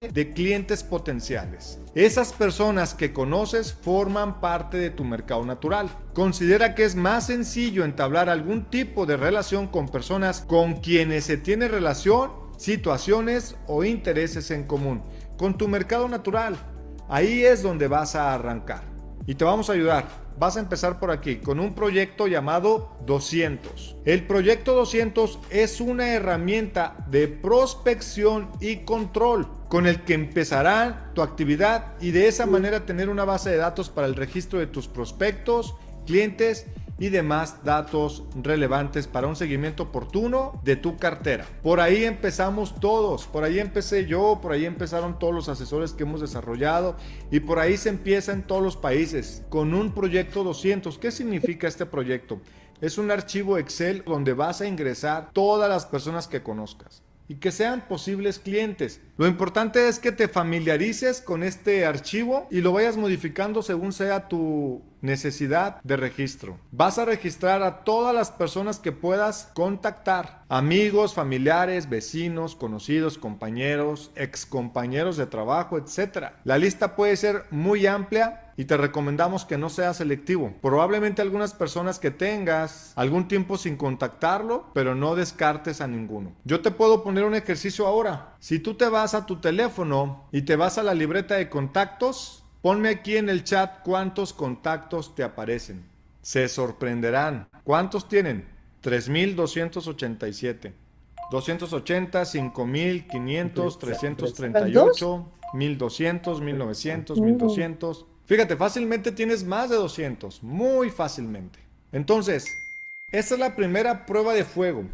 de clientes potenciales. Esas personas que conoces forman parte de tu mercado natural. Considera que es más sencillo entablar algún tipo de relación con personas con quienes se tiene relación, situaciones o intereses en común. Con tu mercado natural, ahí es donde vas a arrancar. Y te vamos a ayudar. Vas a empezar por aquí con un proyecto llamado 200. El proyecto 200 es una herramienta de prospección y control con el que empezará tu actividad y de esa manera tener una base de datos para el registro de tus prospectos, clientes y demás datos relevantes para un seguimiento oportuno de tu cartera. Por ahí empezamos todos, por ahí empecé yo, por ahí empezaron todos los asesores que hemos desarrollado y por ahí se empieza en todos los países con un proyecto 200. ¿Qué significa este proyecto? Es un archivo Excel donde vas a ingresar todas las personas que conozcas y que sean posibles clientes. Lo importante es que te familiarices con este archivo y lo vayas modificando según sea tu necesidad de registro. Vas a registrar a todas las personas que puedas contactar: amigos, familiares, vecinos, conocidos, compañeros, excompañeros de trabajo, etc. La lista puede ser muy amplia y te recomendamos que no seas selectivo. Probablemente algunas personas que tengas algún tiempo sin contactarlo, pero no descartes a ninguno. Yo te puedo poner un ejercicio ahora. Si tú te vas a tu teléfono y te vas a la libreta de contactos, ponme aquí en el chat cuántos contactos te aparecen. Se sorprenderán. ¿Cuántos tienen? 3,287. 280, 5,500, 338, 1,200, 1,900, 1,200. Fíjate, fácilmente tienes más de 200. Muy fácilmente. Entonces, esta es la primera prueba de fuego.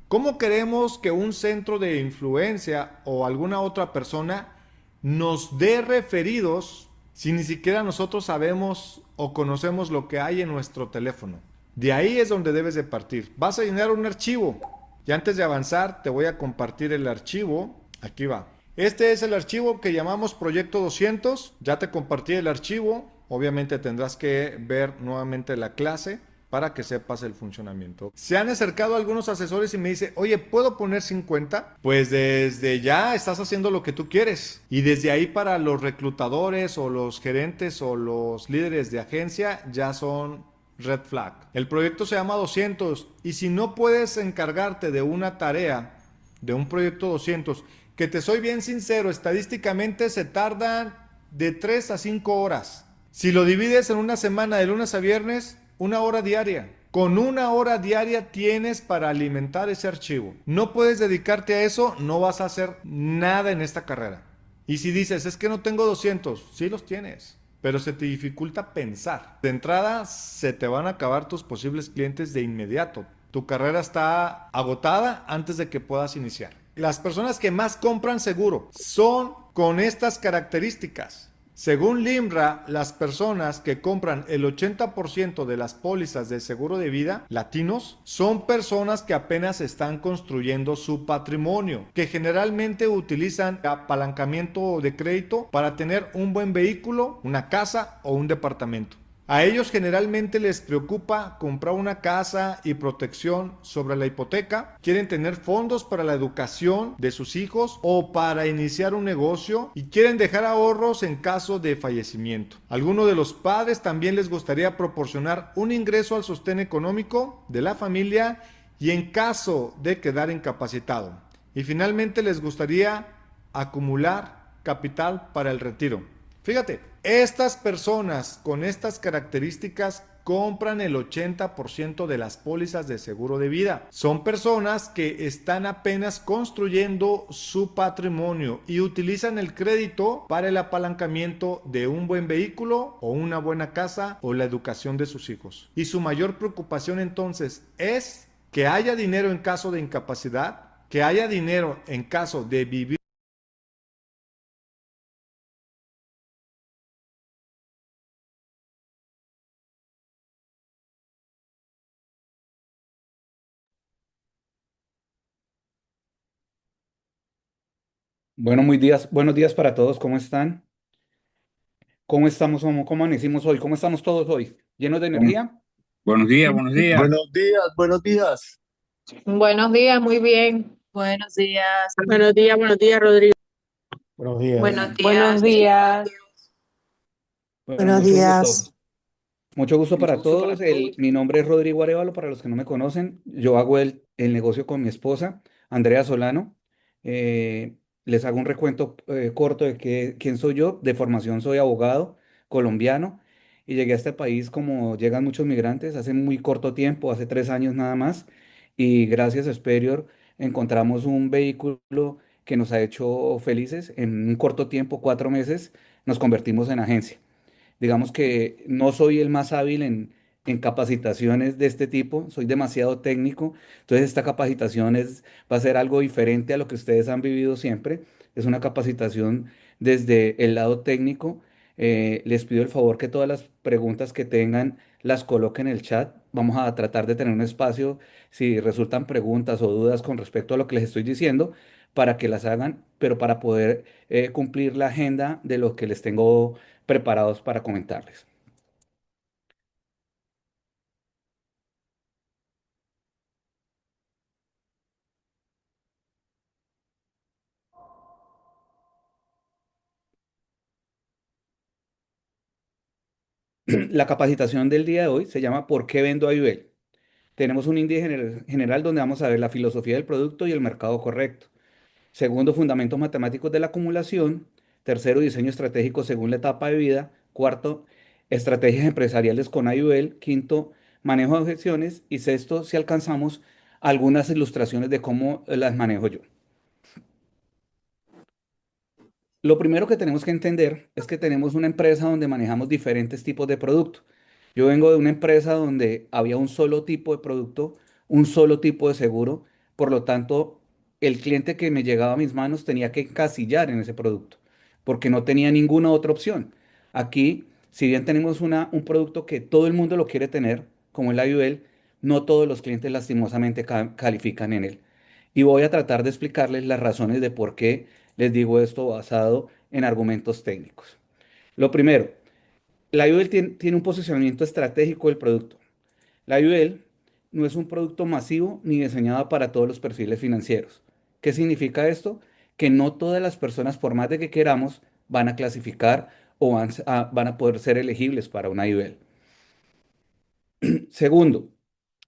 ¿Cómo queremos que un centro de influencia o alguna otra persona nos dé referidos si ni siquiera nosotros sabemos o conocemos lo que hay en nuestro teléfono? De ahí es donde debes de partir. Vas a llenar un archivo. Y antes de avanzar, te voy a compartir el archivo. Aquí va. Este es el archivo que llamamos Proyecto 200. Ya te compartí el archivo. Obviamente tendrás que ver nuevamente la clase para que sepas el funcionamiento. Se han acercado algunos asesores y me dicen: oye, ¿puedo poner 50? Pues desde ya estás haciendo lo que tú quieres. Y desde ahí para los reclutadores o los gerentes o los líderes de agencia ya son red flag. El proyecto se llama 200 y si no puedes encargarte de una tarea, de un proyecto 200, que te soy bien sincero, estadísticamente se tardan de 3 a 5 horas. Si lo divides en una semana de lunes a viernes, 1 hora diaria. Con 1 hora diaria tienes para alimentar ese archivo. No puedes dedicarte a eso, no vas a hacer nada en esta carrera. Y si dices, es que no tengo 200, sí los tienes, pero se te dificulta pensar. De entrada, se te van a acabar tus posibles clientes de inmediato. Tu carrera está agotada antes de que puedas iniciar. Las personas que más compran seguro son con estas características. Según LIMRA, las personas que compran el 80% de las pólizas de seguro de vida latinos son personas que apenas están construyendo su patrimonio, que generalmente utilizan apalancamiento de crédito para tener un buen vehículo, una casa o un departamento. A ellos generalmente les preocupa comprar una casa y protección sobre la hipoteca, quieren tener fondos para la educación de sus hijos o para iniciar un negocio y quieren dejar ahorros en caso de fallecimiento. A algunos de los padres también les gustaría proporcionar un ingreso al sostén económico de la familia y en caso de quedar incapacitado. Y finalmente les gustaría acumular capital para el retiro. Fíjate, estas personas con estas características compran el 80% de las pólizas de seguro de vida. Son personas que están apenas construyendo su patrimonio y utilizan el crédito para el apalancamiento de un buen vehículo o una buena casa o la educación de sus hijos. Y su mayor preocupación entonces es que haya dinero en caso de incapacidad, que haya dinero en caso de vivir. Bueno, buenos días para todos. ¿Cómo están? ¿Cómo estamos? ¿Cómo amanecimos hoy? ¿Cómo estamos todos hoy? ¿Llenos de Bueno, energía? buenos días, buenos días. Buenos días, buenos días. Buenos días, muy bien. Buenos días. Buenos días, Rodrigo. Buenos días. Buenos días. Bueno, Buenos mucho gusto. días. Mucho gusto para todos. Mi nombre es Rodrigo Arevalo, para los que no me conocen. Yo hago el negocio con mi esposa, Andrea Solano. Eh, Les hago un recuento corto de quién soy yo. De formación soy abogado colombiano y llegué a este país como llegan muchos migrantes hace muy corto tiempo, hace 3 años nada más. Y gracias a Superior encontramos un vehículo que nos ha hecho felices. En un corto tiempo, 4 meses, nos convertimos en agencia. Digamos que no soy el más hábil en capacitaciones de este tipo, soy demasiado técnico, entonces esta capacitación va a ser algo diferente a lo que ustedes han vivido siempre. Es una capacitación desde el lado técnico. Les pido el favor que todas las preguntas que tengan las coloquen en el chat. Vamos a tratar de tener un espacio si resultan preguntas o dudas con respecto a lo que les estoy diciendo, para que las hagan, pero para poder cumplir la agenda de lo que les tengo preparados para comentarles. La capacitación del día de hoy se llama ¿Por qué vendo a Ibel? Tenemos un índice general donde vamos a ver la filosofía del producto y el mercado correcto. Segundo, fundamentos matemáticos de la acumulación. Tercero, diseño estratégico según la etapa de vida. Cuarto, estrategias empresariales con IUL. Quinto, manejo de objeciones. Y sexto, si alcanzamos, algunas ilustraciones de cómo las manejo yo. Lo primero que tenemos que entender es que tenemos una empresa donde manejamos diferentes tipos de productos. Yo vengo de una empresa donde había un solo tipo de producto, un solo tipo de seguro, por lo tanto, el cliente que me llegaba a mis manos tenía que encasillar en ese producto, porque no tenía ninguna otra opción. Aquí, si bien tenemos un producto que todo el mundo lo quiere tener, como el IUL, no todos los clientes lastimosamente califican en él. Y voy a tratar de explicarles las razones de por qué les digo esto basado en argumentos técnicos. Lo primero, la IUL tiene un posicionamiento estratégico del producto. La IUL no es un producto masivo ni diseñado para todos los perfiles financieros. ¿Qué significa esto? Que no todas las personas, por más de que queramos, van a clasificar o van a poder ser elegibles para una IUL. Segundo,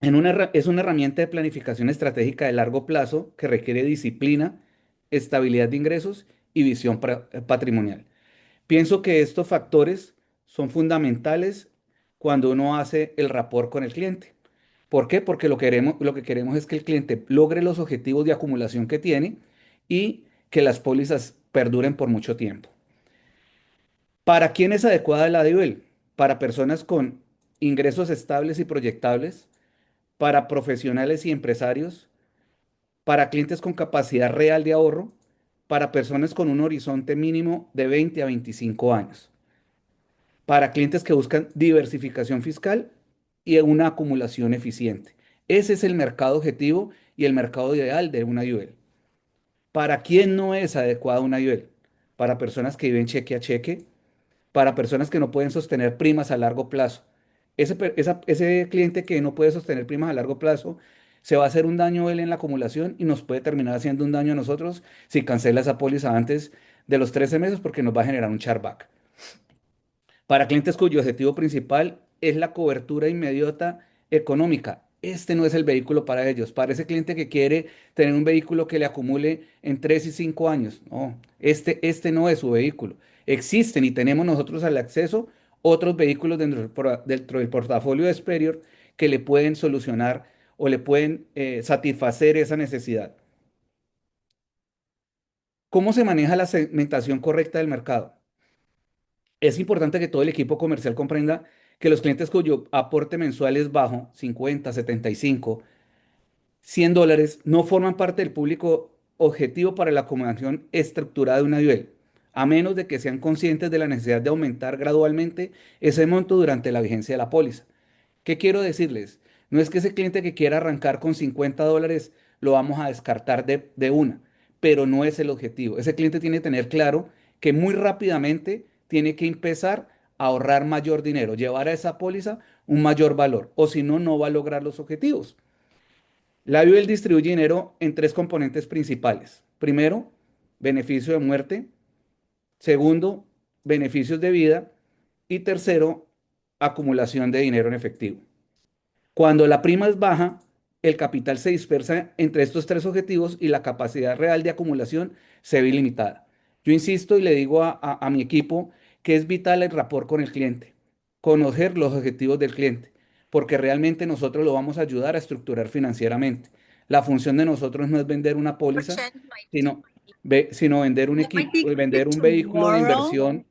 es una herramienta de planificación estratégica de largo plazo que requiere disciplina, estabilidad de ingresos y visión patrimonial. Pienso que estos factores son fundamentales cuando uno hace el rapport con el cliente. ¿Por qué? Porque lo que queremos es que el cliente logre los objetivos de acumulación que tiene y que las pólizas perduren por mucho tiempo. ¿Para quién es adecuada la DIUEL? Para personas con ingresos estables y proyectables, para profesionales y empresarios, para clientes con capacidad real de ahorro, para personas con un horizonte mínimo de 20 a 25 años, para clientes que buscan diversificación fiscal y una acumulación eficiente. Ese es el mercado objetivo y el mercado ideal de una IUL. ¿Para quién no es adecuada una IUL? Para personas que viven cheque a cheque, para personas que no pueden sostener primas a largo plazo. Ese cliente que no puede sostener primas a largo plazo se va a hacer un daño él en la acumulación y nos puede terminar haciendo un daño a nosotros si cancela esa póliza antes de los 13 meses, porque nos va a generar un chargeback. Para clientes cuyo objetivo principal es la cobertura inmediata económica, este no es el vehículo para ellos. Para ese cliente que quiere tener un vehículo que le acumule en 3 y 5 años, no, este no es su vehículo. Existen y tenemos nosotros al acceso otros vehículos dentro del portafolio de Superior que le pueden solucionar o le pueden satisfacer esa necesidad. ¿Cómo se maneja la segmentación correcta del mercado? Es importante que todo el equipo comercial comprenda que los clientes cuyo aporte mensual es bajo, 50, 75, $100, no forman parte del público objetivo para la acomodación estructurada de una IUL, a menos de que sean conscientes de la necesidad de aumentar gradualmente ese monto durante la vigencia de la póliza. ¿Qué quiero decirles? No es que ese cliente que quiera arrancar con $50 lo vamos a descartar de una, pero no es el objetivo. Ese cliente tiene que tener claro que muy rápidamente tiene que empezar a ahorrar mayor dinero, llevar a esa póliza un mayor valor, o si no, no va a lograr los objetivos. La IUL distribuye dinero en tres componentes principales. Primero, beneficio de muerte. Segundo, beneficios de vida. Y tercero, acumulación de dinero en efectivo. Cuando la prima es baja, el capital se dispersa entre estos tres objetivos y la capacidad real de acumulación se ve ilimitada. Yo insisto y le digo a mi equipo que es vital el rapport con el cliente, conocer los objetivos del cliente, porque realmente nosotros lo vamos a ayudar a estructurar financieramente. La función de nosotros no es vender una póliza, sino, sino vender un equipo, vender un vehículo de inversión,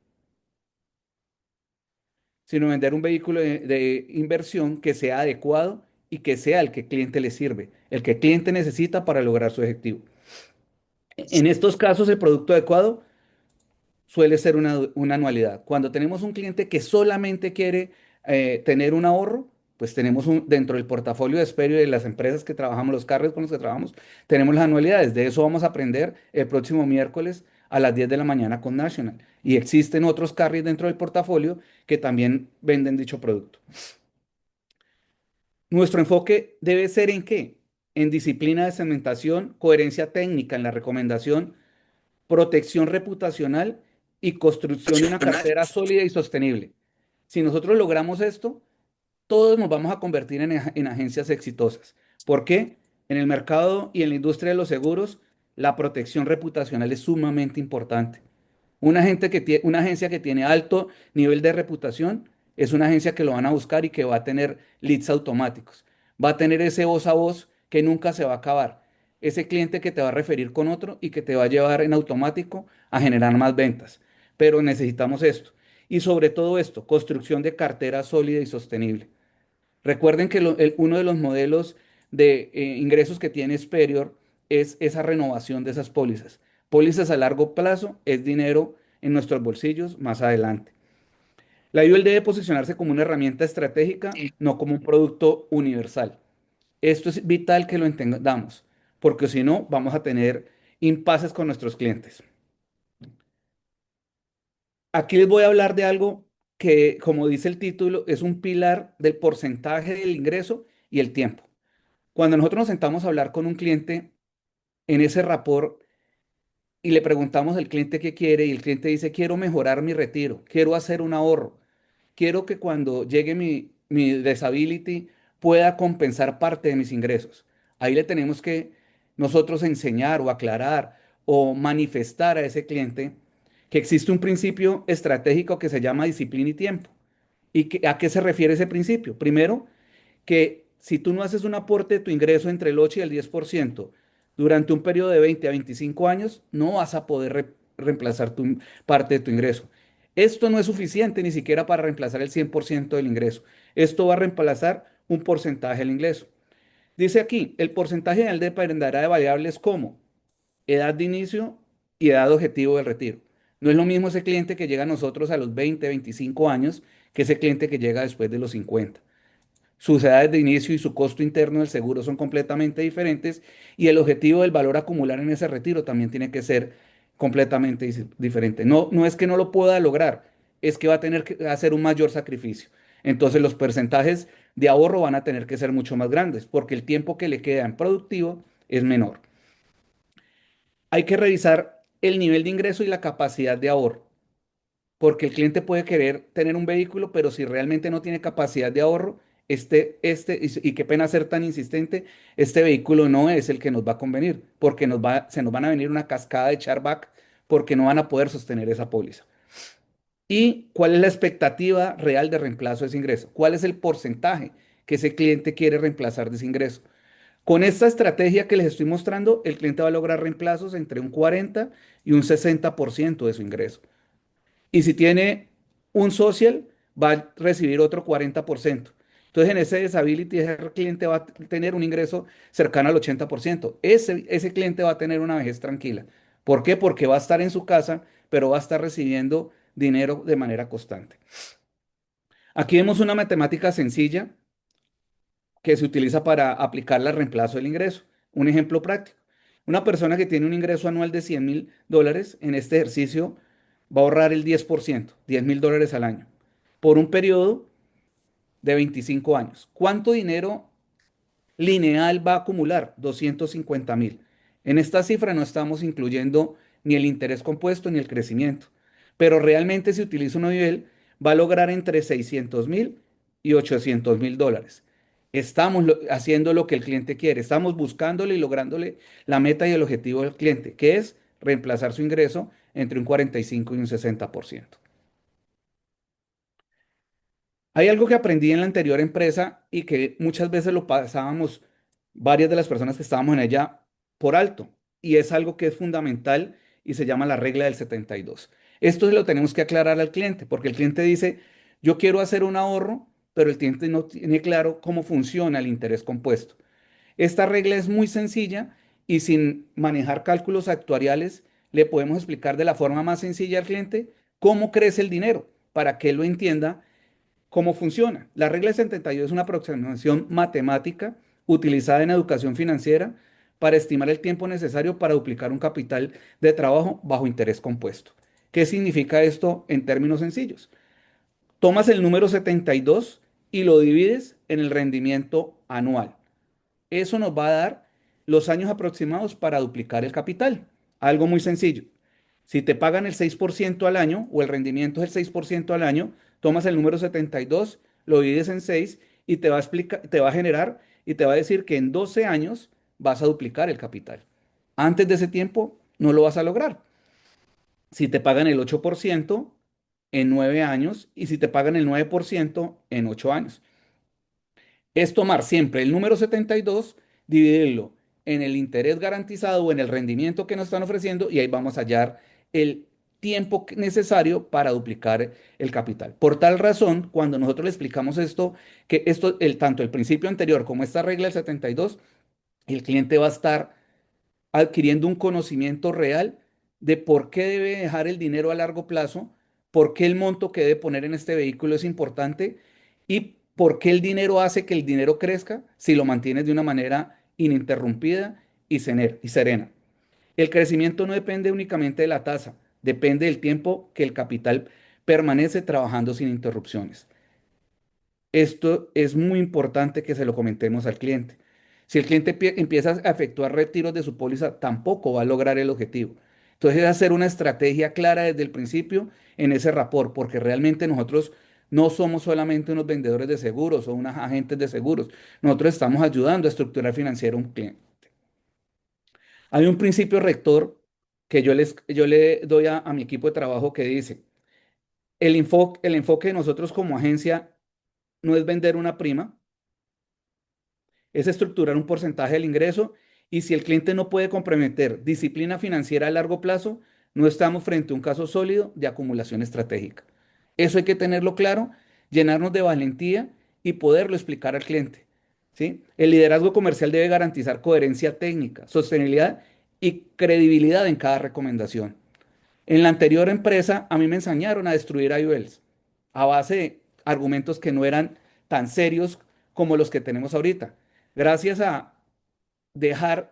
sino vender un vehículo de inversión que sea adecuado y que sea el que el cliente le sirve, el que el cliente necesita para lograr su objetivo. En estos casos, el producto adecuado suele ser una anualidad. Cuando tenemos un cliente que solamente quiere tener un ahorro, pues tenemos dentro del portafolio de Esperio y de las empresas que trabajamos, los carriers con los que trabajamos, tenemos las anualidades. De eso vamos a aprender el próximo miércoles a las 10 de la mañana con National. Y existen otros carriers dentro del portafolio que también venden dicho producto. Nuestro enfoque debe ser ¿en qué? En disciplina de segmentación, coherencia técnica en la recomendación, protección reputacional y construcción de una cartera sólida y sostenible. Si nosotros logramos esto, todos nos vamos a convertir en agencias exitosas. ¿Por qué? En el mercado y en la industria de los seguros, la protección reputacional es sumamente importante. Una agencia que tiene alto nivel de reputación es una agencia que lo van a buscar y que va a tener leads automáticos. Va a tener ese voz a voz que nunca se va a acabar. Ese cliente que te va a referir con otro y que te va a llevar en automático a generar más ventas. Pero necesitamos esto. Y sobre todo esto, construcción de cartera sólida y sostenible. Recuerden que uno de los modelos de ingresos que tiene Superior es esa renovación de esas pólizas. Pólizas a largo plazo es dinero en nuestros bolsillos más adelante. La IUL debe posicionarse como una herramienta estratégica, no como un producto universal. Esto es vital que lo entendamos, porque si no, vamos a tener impases con nuestros clientes. Aquí les voy a hablar de algo que, como dice el título, es un pilar del porcentaje del ingreso y el tiempo. Cuando nosotros nos sentamos a hablar con un cliente en ese rapport y le preguntamos al cliente qué quiere y el cliente dice, quiero mejorar mi retiro, quiero hacer un ahorro, quiero que cuando llegue mi disability pueda compensar parte de mis ingresos. Ahí le tenemos que nosotros enseñar o aclarar o manifestar a ese cliente que existe un principio estratégico que se llama disciplina y tiempo. ¿A qué se refiere ese principio? Primero, que si tú no haces un aporte de tu ingreso entre el 8 y el 10% durante un periodo de 20 a 25 años, no vas a poder reemplazar parte de tu ingreso. Esto no es suficiente ni siquiera para reemplazar el 100% del ingreso. Esto va a reemplazar un porcentaje del ingreso. Dice aquí, el porcentaje general dependerá de variables como edad de inicio y edad objetivo del retiro. No es lo mismo ese cliente que llega a nosotros a los 20, 25 años que ese cliente que llega después de los 50. Sus edades de inicio y su costo interno del seguro son completamente diferentes y el objetivo del valor a acumular en ese retiro también tiene que ser completamente diferente. No, no es que no lo pueda lograr, es que va a tener que hacer un mayor sacrificio. Entonces los porcentajes de ahorro van a tener que ser mucho más grandes porque el tiempo que le queda en productivo es menor. Hay que revisar el nivel de ingreso y la capacidad de ahorro. Porque el cliente puede querer tener un vehículo, pero si realmente no tiene capacidad de ahorro, y qué pena ser tan insistente, este vehículo no es el que nos va a convenir, porque se nos van a venir una cascada de charback porque no van a poder sostener esa póliza. ¿Y cuál es la expectativa real de reemplazo de ese ingreso? ¿Cuál es el porcentaje que ese cliente quiere reemplazar de ese ingreso? Con esta estrategia que les estoy mostrando, el cliente va a lograr reemplazos entre un 40 y un 60% de su ingreso. Y si tiene un social, va a recibir otro 40%. Entonces, en ese disability, ese cliente va a tener un ingreso cercano al 80%. Ese cliente va a tener una vejez tranquila. ¿Por qué? Porque va a estar en su casa, pero va a estar recibiendo dinero de manera constante. Aquí vemos una matemática sencilla que se utiliza para aplicarla al reemplazo del ingreso. Un ejemplo práctico. Una persona que tiene un ingreso anual de $100,000 en este ejercicio va a ahorrar el 10%, $10,000 al año, por un periodo de 25 años. ¿Cuánto dinero lineal va a acumular? 250,000. En esta cifra no estamos incluyendo ni el interés compuesto ni el crecimiento. pero realmente si utiliza un IUL va a lograr entre 600.000 y 800.000 dólares. Estamos haciendo lo que el cliente quiere, estamos buscándole y lográndole la meta y el objetivo del cliente, que es reemplazar su ingreso entre un 45 y un 60%. Hay algo que aprendí en la anterior empresa y que muchas veces lo pasábamos varias de las personas que estábamos en ella por alto, y es algo que es fundamental y se llama la regla del 72. Esto se lo tenemos que aclarar al cliente, porque el cliente dice, yo quiero hacer un ahorro, pero el cliente no tiene claro cómo funciona el interés compuesto. Esta regla es muy sencilla y sin manejar cálculos actuariales, le podemos explicar de la forma más sencilla al cliente cómo crece el dinero para que él lo entienda cómo funciona. La regla de 72 es una aproximación matemática utilizada en educación financiera para estimar el tiempo necesario para duplicar un capital de trabajo bajo interés compuesto. ¿Qué significa esto en términos sencillos? Tomas el número 72 y lo divides en el rendimiento anual. Eso nos va a dar los años aproximados para duplicar el capital. Algo muy sencillo. Si te pagan el 6% al año o el rendimiento es el 6% al año, tomas el número 72, lo divides en 6 y te va a explicar, te va a generar y te va a decir que en 12 años vas a duplicar el capital. Antes de ese tiempo no lo vas a lograr. Si te pagan el 8% en 9 años y si te pagan el 9% en 8 años. Es tomar siempre el número 72, dividirlo en el interés garantizado o en el rendimiento que nos están ofreciendo y ahí vamos a hallar el tiempo necesario para duplicar el capital. Por tal razón, cuando nosotros le explicamos esto, que esto, tanto el principio anterior como esta regla del 72, el cliente va a estar adquiriendo un conocimiento real de por qué debe dejar el dinero a largo plazo, por qué el monto que debe poner en este vehículo es importante y por qué el dinero hace que el dinero crezca si lo mantienes de una manera ininterrumpida y serena. El crecimiento no depende únicamente de la tasa, depende del tiempo que el capital permanece trabajando sin interrupciones. Esto es muy importante que se lo comentemos al cliente. Si el cliente empieza a efectuar retiros de su póliza, tampoco va a lograr el objetivo. Entonces, es hacer una estrategia clara desde el principio en ese rapport, porque realmente nosotros no somos solamente unos vendedores de seguros o unos agentes de seguros. Nosotros estamos ayudando a estructurar financiero a un cliente. Hay un principio rector que yo le doy a mi equipo de trabajo que dice, el enfoque de nosotros como agencia no es vender una prima, es estructurar un porcentaje del ingreso y si el cliente no puede comprometer disciplina financiera a largo plazo, no estamos frente a un caso sólido de acumulación estratégica. Eso hay que tenerlo claro, llenarnos de valentía y poderlo explicar al cliente. ¿Sí? El liderazgo comercial debe garantizar coherencia técnica, sostenibilidad y credibilidad en cada recomendación. En la anterior empresa a mí me enseñaron a destruir IULs a base de argumentos que no eran tan serios como los que tenemos ahorita. Gracias a dejarme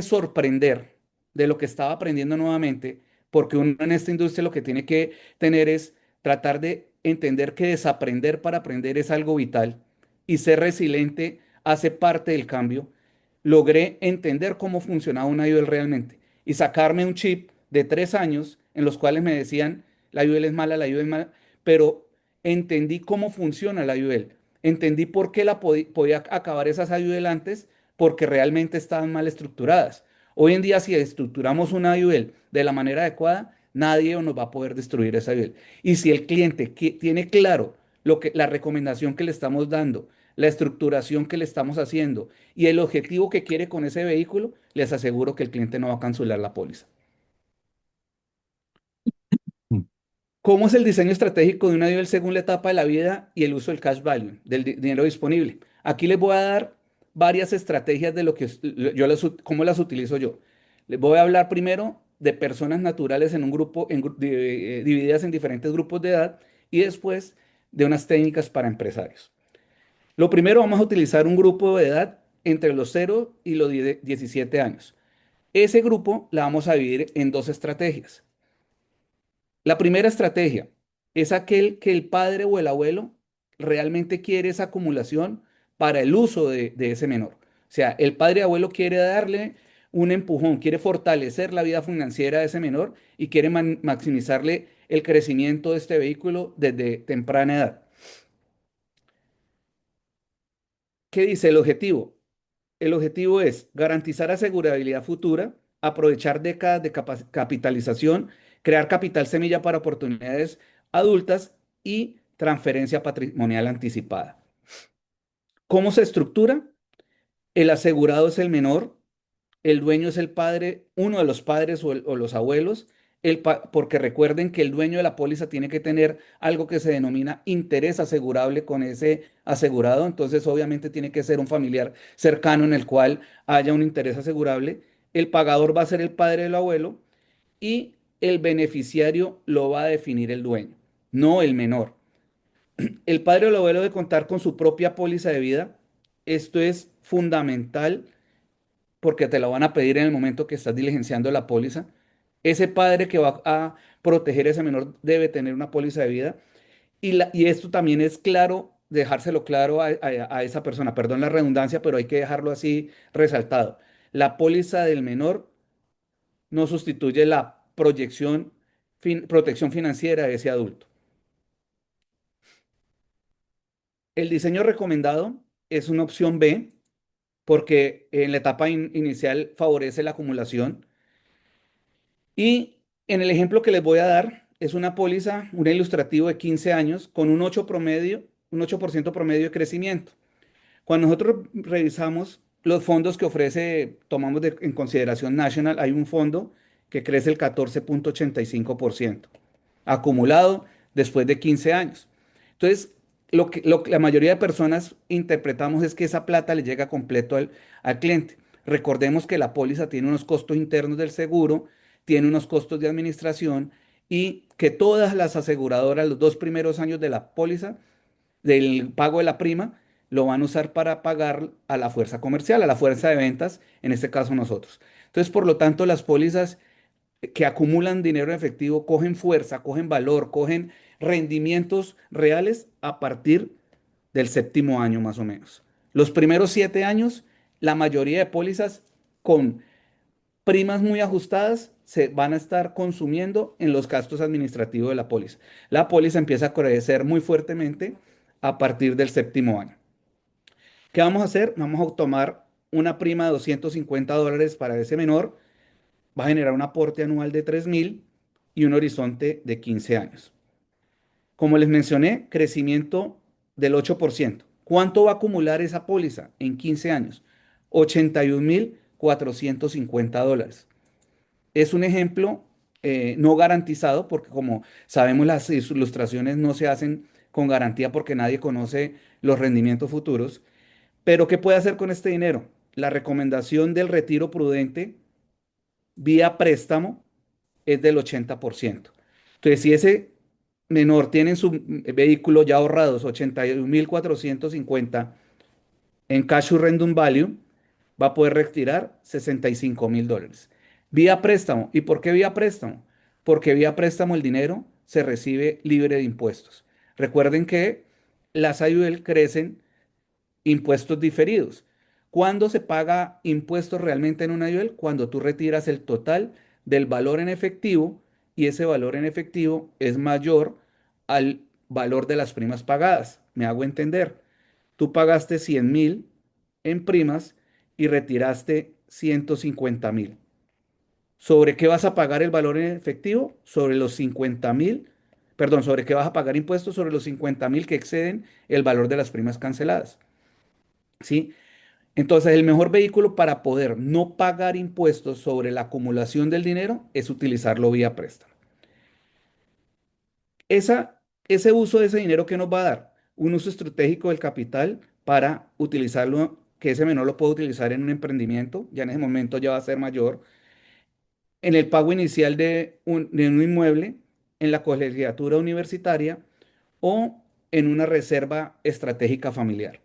sorprender de lo que estaba aprendiendo nuevamente, porque uno en esta industria lo que tiene que tener es tratar de entender que desaprender para aprender es algo vital y ser resiliente hace parte del cambio. Logré entender cómo funcionaba una IUL realmente y sacarme un chip de 3 años en los cuales me decían la IUL es mala, la IUL es mala, pero entendí cómo funciona la IUL. Entendí por qué podía acabar esas IUL antes, porque realmente estaban mal estructuradas. Hoy en día, si estructuramos una IUL de la manera adecuada, nadie nos va a poder destruir esa IUL. Y si el cliente tiene claro la recomendación que le estamos dando, la estructuración que le estamos haciendo y el objetivo que quiere con ese vehículo, les aseguro que el cliente no va a cancelar la póliza. ¿Cómo es el diseño estratégico de una IUL según la etapa de la vida y el uso del cash value, del dinero disponible? Aquí les voy a dar varias estrategias de lo que cómo las utilizo yo. Les voy a hablar primero de personas naturales en un grupo, divididas en diferentes grupos de edad y después de unas técnicas para empresarios. Lo primero, vamos a utilizar un grupo de edad entre los 0 y los 17 años. Ese grupo la vamos a dividir en dos estrategias. La primera estrategia es aquel que el padre o el abuelo realmente quiere esa acumulación para el uso de ese menor. O sea, el padre o abuelo quiere darle un empujón, quiere fortalecer la vida financiera de ese menor y quiere maximizarle el crecimiento de este vehículo desde temprana edad. ¿Qué dice el objetivo? El objetivo es garantizar asegurabilidad futura, aprovechar décadas de capitalización, crear capital semilla para oportunidades adultas y transferencia patrimonial anticipada. ¿Cómo se estructura? El asegurado es el menor, el dueño es el padre, uno de los padres o los abuelos, porque recuerden que el dueño de la póliza tiene que tener algo que se denomina interés asegurable con ese asegurado, entonces obviamente tiene que ser un familiar cercano en el cual haya un interés asegurable. El pagador va a ser el padre del abuelo y el beneficiario lo va a definir el dueño, no el menor. El padre o el abuelo debe contar con su propia póliza de vida. Esto es fundamental porque te la van a pedir en el momento que estás diligenciando la póliza. Ese padre que va a proteger a ese menor debe tener una póliza de vida. Y esto también es claro, dejárselo claro a esa persona. Perdón la redundancia, pero hay que dejarlo así resaltado. La póliza del menor no sustituye la protección financiera de ese adulto. El diseño recomendado es una opción B porque en la etapa inicial favorece la acumulación. Y en el ejemplo que les voy a dar, es una póliza, un ilustrativo de 15 años con un 8 promedio, un 8% promedio de crecimiento. Cuando nosotros revisamos los fondos que ofrece, tomamos en consideración National, hay un fondo que crece el 14,85% acumulado después de 15 años. Entonces, lo que la mayoría de personas interpretamos es que esa plata le llega completo al cliente. Recordemos que la póliza tiene unos costos internos del seguro, tiene unos costos de administración y que todas las aseguradoras, los 2 primeros años de la póliza, del pago de la prima, lo van a usar para pagar a la fuerza comercial, a la fuerza de ventas, en este caso nosotros. Entonces, por lo tanto, las pólizas que acumulan dinero en efectivo cogen fuerza, cogen valor, cogen rendimientos reales a partir del séptimo año más o menos. Los primeros 7 años, la mayoría de pólizas con primas muy ajustadas se van a estar consumiendo en los gastos administrativos de la póliza. La póliza empieza a crecer muy fuertemente a partir del séptimo año. ¿Qué vamos a hacer? Vamos a tomar una prima de $250 para ese menor, va a generar un aporte anual de 3,000 y un horizonte de 15 años. Como les mencioné, crecimiento del 8%. ¿Cuánto va a acumular esa póliza en 15 años? $81,450. Es un ejemplo no garantizado porque como sabemos las ilustraciones no se hacen con garantía porque nadie conoce los rendimientos futuros. Pero ¿qué puede hacer con este dinero? La recomendación del retiro prudente vía préstamo es del 80%. Entonces, si ese menor tiene en su vehículo ya ahorrados 81,450 en cash surrender value, va a poder retirar $65,000. Vía préstamo. ¿Y por qué vía préstamo? Porque vía préstamo el dinero se recibe libre de impuestos. Recuerden que las IUL crecen impuestos diferidos. ¿Cuándo se paga impuestos realmente en una IUL? Cuando tú retiras el total del valor en efectivo y ese valor en efectivo es mayor al valor de las primas pagadas. ¿Me hago entender? Tú pagaste 100,000 en primas y retiraste 150,000. ¿Sobre qué vas a pagar el valor en efectivo? Sobre los 50,000, perdón, sobre qué vas a pagar impuestos sobre los 50,000 que exceden el valor de las primas canceladas. ¿Sí? Entonces, el mejor vehículo para poder no pagar impuestos sobre la acumulación del dinero es utilizarlo vía préstamo. Ese uso de ese dinero que nos va a dar un uso estratégico del capital para utilizarlo, que ese menor lo puede utilizar en un emprendimiento, ya en ese momento ya va a ser mayor, en el pago inicial de un inmueble, en la colegiatura universitaria o en una reserva estratégica familiar.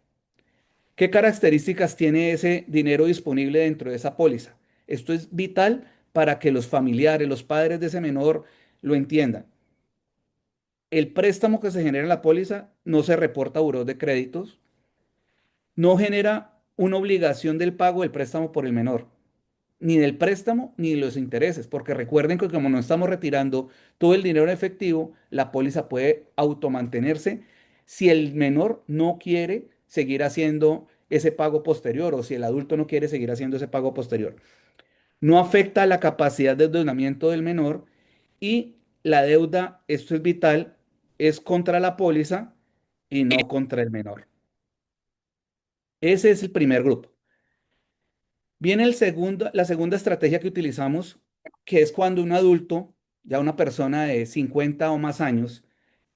¿Qué características tiene ese dinero disponible dentro de esa póliza? Esto es vital para que los familiares, los padres de ese menor lo entiendan. El préstamo que se genera en la póliza no se reporta a buró de créditos, no genera una obligación del pago del préstamo por el menor. ni del préstamo ni de los intereses, porque recuerden que como no estamos retirando todo el dinero en efectivo, la póliza puede automantenerse si el menor no quiere seguir haciendo ese pago posterior o si el adulto no quiere seguir haciendo ese pago posterior. No afecta la capacidad de endeudamiento del menor y la deuda, esto es vital, es contra la póliza y no contra el menor. Ese es el primer grupo. Viene la segunda estrategia que utilizamos, que es cuando un adulto, ya una persona de 50 o más años,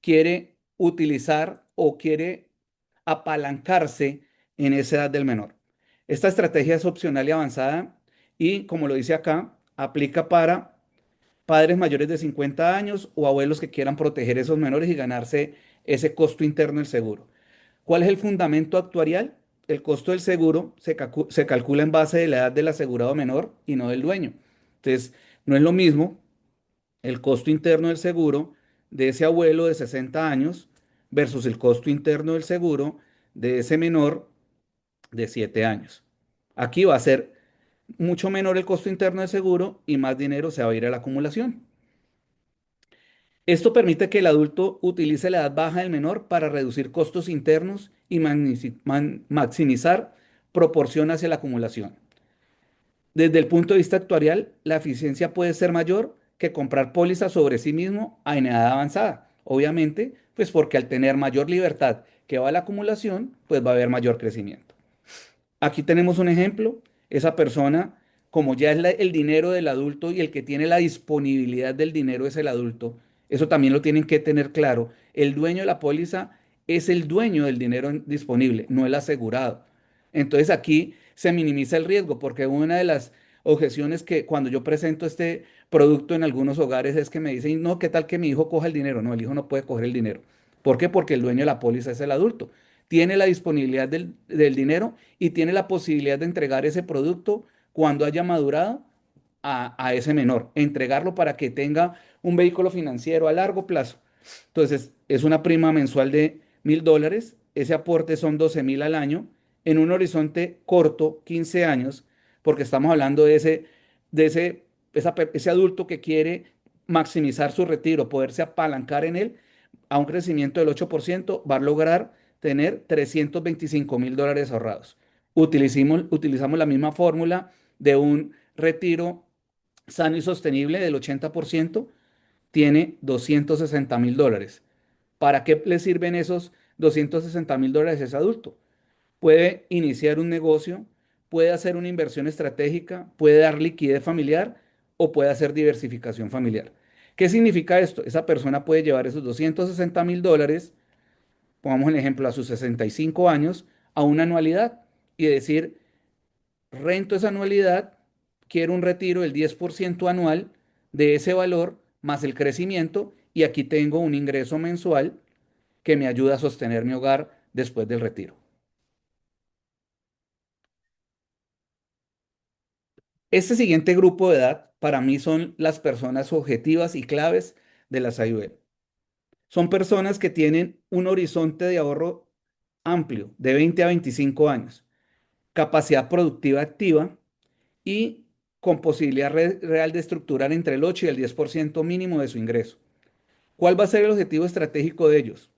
quiere utilizar o quiere apalancarse en esa edad del menor. Esta estrategia es opcional y avanzada y, como lo dice acá, aplica para padres mayores de 50 años o abuelos que quieran proteger a esos menores y ganarse ese costo interno del seguro. ¿Cuál es el fundamento actuarial? El costo del seguro se calcula en base de la edad del asegurado menor y no del dueño. Entonces, no es lo mismo el costo interno del seguro de ese abuelo de 60 años versus el costo interno del seguro de ese menor de 7 años. Aquí va a ser mucho menor el costo interno del seguro y más dinero se va a ir a la acumulación. Esto permite que el adulto utilice la edad baja del menor para reducir costos internos y maximizar proporción hacia la acumulación. Desde el punto de vista actuarial, la eficiencia puede ser mayor que comprar pólizas sobre sí mismo en edad avanzada. Obviamente, pues porque al tener mayor libertad que va a la acumulación, pues va a haber mayor crecimiento. Aquí tenemos un ejemplo. Esa persona, como ya es el dinero del adulto y el que tiene la disponibilidad del dinero es el adulto, eso también lo tienen que tener claro. El dueño de la póliza es el dueño del dinero disponible, no el asegurado. Entonces aquí se minimiza el riesgo porque una de las objeciones que cuando yo presento este producto en algunos hogares es que me dicen, no, ¿qué tal que mi hijo coja el dinero? No, el hijo no puede coger el dinero. ¿Por qué? Porque el dueño de la póliza es el adulto. Tiene la disponibilidad del dinero y tiene la posibilidad de entregar ese producto cuando haya madurado a ese menor, entregarlo para que tenga un vehículo financiero a largo plazo. Entonces, es una prima mensual de $1,000, ese aporte son 12,000 al año, en un horizonte corto, 15 años, porque estamos hablando ese adulto que quiere maximizar su retiro, poderse apalancar en él a un crecimiento del 8%, va a lograr tener $325,000 ahorrados. Utilizamos la misma fórmula de un retiro sano y sostenible del 80%, tiene $260,000. ¿Para qué le sirven esos $260,000 a ese adulto? Puede iniciar un negocio, puede hacer una inversión estratégica, puede dar liquidez familiar o puede hacer diversificación familiar. ¿Qué significa esto? Esa persona puede llevar esos $260,000, pongamos el ejemplo, a sus 65 años, a una anualidad y decir, rento esa anualidad, quiero un retiro del 10% anual de ese valor más el crecimiento y aquí tengo un ingreso mensual que me ayuda a sostener mi hogar después del retiro. Este siguiente grupo de edad para mí son las personas objetivas y claves de las IUL. Son personas que tienen un horizonte de ahorro amplio, de 20 a 25 años, capacidad productiva activa y con posibilidad real de estructurar entre el 8 y el 10% mínimo de su ingreso. ¿Cuál va a ser el objetivo estratégico de ellos?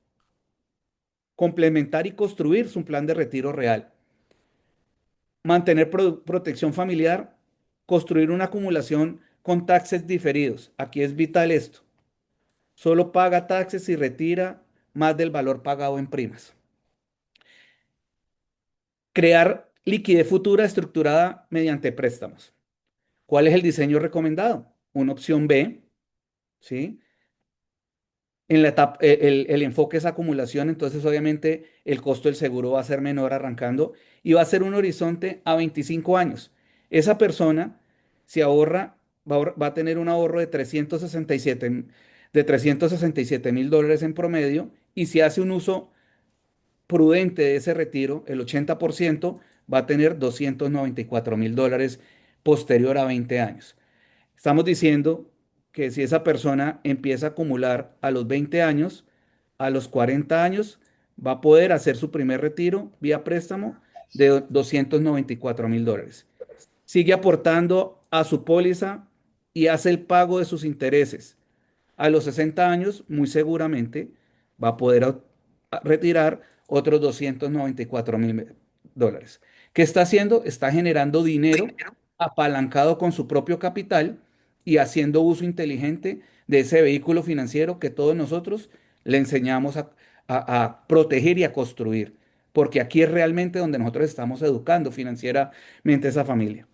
Complementar y construir su plan de retiro real. Mantener protección familiar, construir una acumulación con taxes diferidos. Aquí es vital esto. Solo paga taxes y retira más del valor pagado en primas. Crear liquidez futura estructurada mediante préstamos. ¿Cuál es el diseño recomendado? Una opción B, ¿sí? En la etapa, el enfoque es acumulación, entonces obviamente el costo del seguro va a ser menor arrancando y va a ser un horizonte a 25 años. Esa persona, si ahorra, va a tener un ahorro de 367,000 en promedio y si hace un uso prudente de ese retiro, el 80% va a tener $294,000 posterior a 20 años. Estamos diciendo que si esa persona empieza a acumular a los 20 años, a los 40 años, va a poder hacer su primer retiro vía préstamo de $294,000. sigue aportando a su póliza y hace el pago de sus intereses. A los 60 años, muy seguramente, va a poder retirar otros 294.000 dólares. ¿Qué está haciendo? Está generando dinero apalancado con su propio capital y haciendo uso inteligente de ese vehículo financiero que todos nosotros le enseñamos a proteger y a construir. Porque aquí es realmente donde nosotros estamos educando financieramente a esa familia.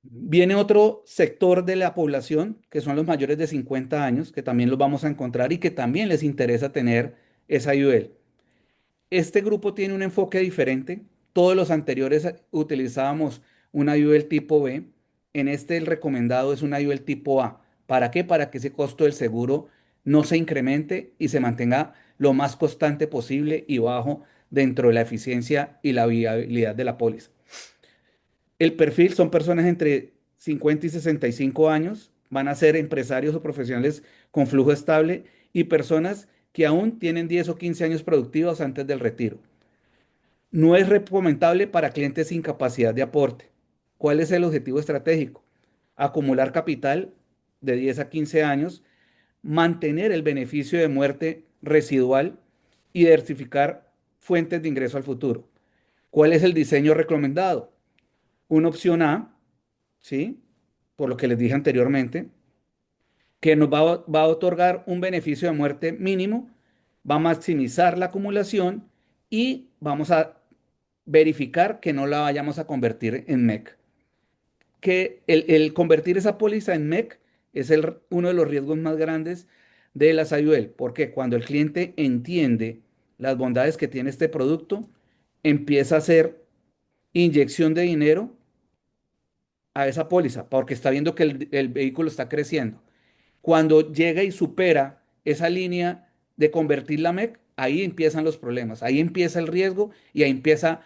Viene otro sector de la población, que son los mayores de 50 años, que también los vamos a encontrar y que también les interesa tener esa IUL. Este grupo tiene un enfoque diferente. Todos los anteriores utilizábamos una IUL tipo B. En este el recomendado es una IUL tipo A. ¿Para qué? Para que ese costo del seguro no se incremente y se mantenga lo más constante posible y bajo dentro de la eficiencia y la viabilidad de la póliza. El perfil son personas entre 50 y 65 años, van a ser empresarios o profesionales con flujo estable y personas que aún tienen 10 o 15 años productivos antes del retiro. No es recomendable para clientes sin capacidad de aporte. ¿Cuál es el objetivo estratégico? Acumular capital de 10 a 15 años, mantener el beneficio de muerte residual y diversificar fuentes de ingreso al futuro. ¿Cuál es el diseño recomendado? Una opción A, ¿sí? Por lo que les dije anteriormente, que nos va a otorgar un beneficio de muerte mínimo, va a maximizar la acumulación y vamos a verificar que no la vayamos a convertir en MEC. Que el convertir esa póliza en MEC es uno de los riesgos más grandes de las IUL, porque cuando el cliente entiende las bondades que tiene este producto, empieza a hacer inyección de dinero a esa póliza, porque está viendo que el vehículo está creciendo. Cuando llega y supera esa línea de convertir la MEC, ahí empiezan los problemas, ahí empieza el riesgo y ahí empieza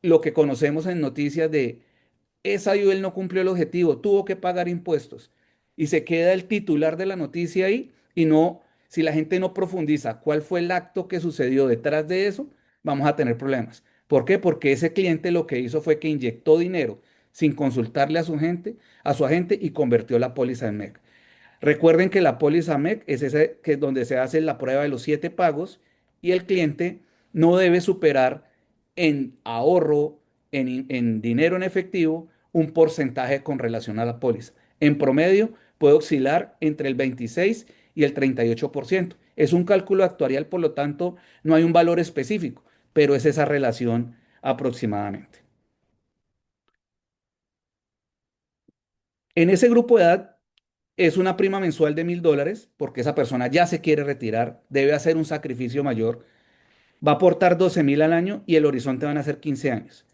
lo que conocemos en noticias de esa IUL no cumplió el objetivo, tuvo que pagar impuestos y se queda el titular de la noticia ahí y no, si la gente no profundiza cuál fue el acto que sucedió detrás de eso, vamos a tener problemas. ¿Por qué? Porque ese cliente lo que hizo fue que inyectó dinero sin consultarle a su agente y convirtió la póliza en MEC. Recuerden que la póliza MEC es ese que es donde se hace la prueba de los 7 pagos y el cliente no debe superar en ahorro, en dinero en efectivo, un porcentaje con relación a la póliza. En promedio puede oscilar entre el 26 y el 38%. Es un cálculo actuarial, por lo tanto, no hay un valor específico, pero es esa relación aproximadamente. En ese grupo de edad es una prima mensual de $1.000 porque esa persona ya se quiere retirar, debe hacer un sacrificio mayor, va a aportar 12.000 al año y el horizonte van a ser 15 años.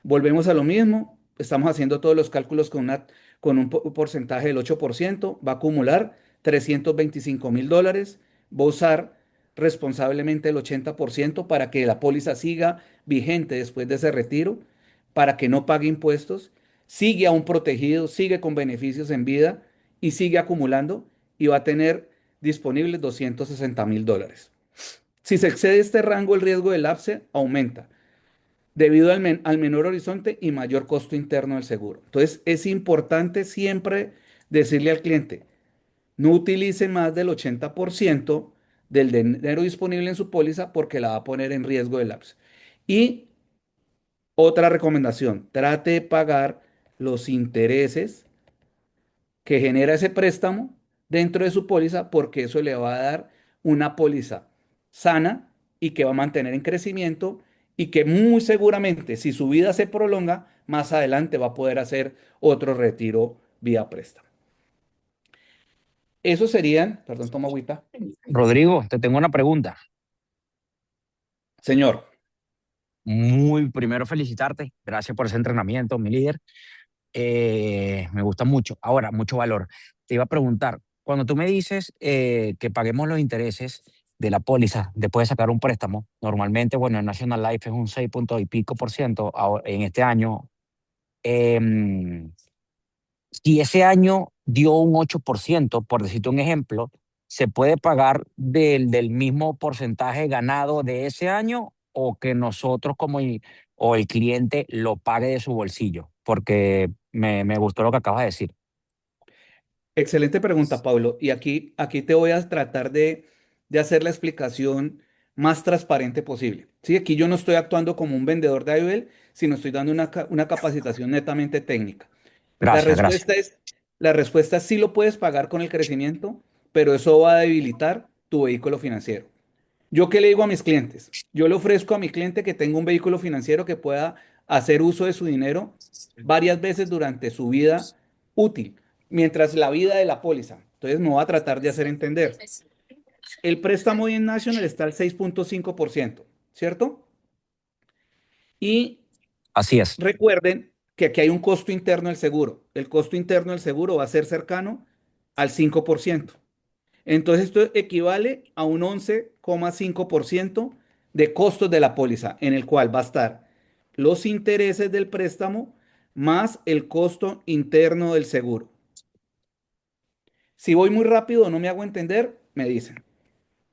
Volvemos a lo mismo, estamos haciendo todos los cálculos con un porcentaje del 8%, va a acumular $325.000, va a usar responsablemente el 80% para que la póliza siga vigente después de ese retiro, para que no pague impuestos, sigue aún protegido, sigue con beneficios en vida y sigue acumulando y va a tener disponibles $260.000. Si se excede este rango, el riesgo del lapse aumenta debido al menor horizonte y mayor costo interno del seguro. Entonces, es importante siempre decirle al cliente, no utilice más del 80% del dinero disponible en su póliza porque la va a poner en riesgo de lapse. Y otra recomendación, trate de pagar los intereses que genera ese préstamo dentro de su póliza porque eso le va a dar una póliza sana y que va a mantener en crecimiento y que muy seguramente si su vida se prolonga, más adelante va a poder hacer otro retiro vía préstamo. Eso serían, perdón, toma agüita. Rodrigo, te tengo una pregunta. Señor, Muy primero felicitarte. Gracias por ese entrenamiento, mi líder. Me gusta mucho. Ahora, mucho valor. Te iba a preguntar, cuando tú me dices que paguemos los intereses de la póliza después de sacar un préstamo, normalmente, bueno, en National Life es un 6 punto y pico por ciento en este año. em, si ese año dio un 8%, por decirte un ejemplo, ¿se puede pagar del mismo porcentaje ganado de ese año o que nosotros o el cliente lo pague de su bolsillo? Porque me gustó lo que acabas de decir. Excelente pregunta, Pablo. Y aquí te voy a tratar de hacer la explicación más transparente posible. Sí, aquí yo no estoy actuando como un vendedor de IBL, sino estoy dando una capacitación netamente técnica. La Gracias, gracias. respuesta es, la respuesta es sí lo puedes pagar con el crecimiento, pero eso va a debilitar tu vehículo financiero. ¿Yo qué le digo a mis clientes? Yo le ofrezco a mi cliente que tenga un vehículo financiero que pueda hacer uso de su dinero varias veces durante su vida útil, mientras la vida de la póliza. Entonces me voy a tratar de hacer entender. El préstamo hoy en National está al 6.5%, ¿cierto? Y Así es. recuerden que aquí hay un costo interno del seguro. El costo interno del seguro va a ser cercano al 5%. Entonces esto equivale a un 11,5% de costos de la póliza, en el cual va a estar los intereses del préstamo más el costo interno del seguro. Si voy muy rápido o no me hago entender, me dicen.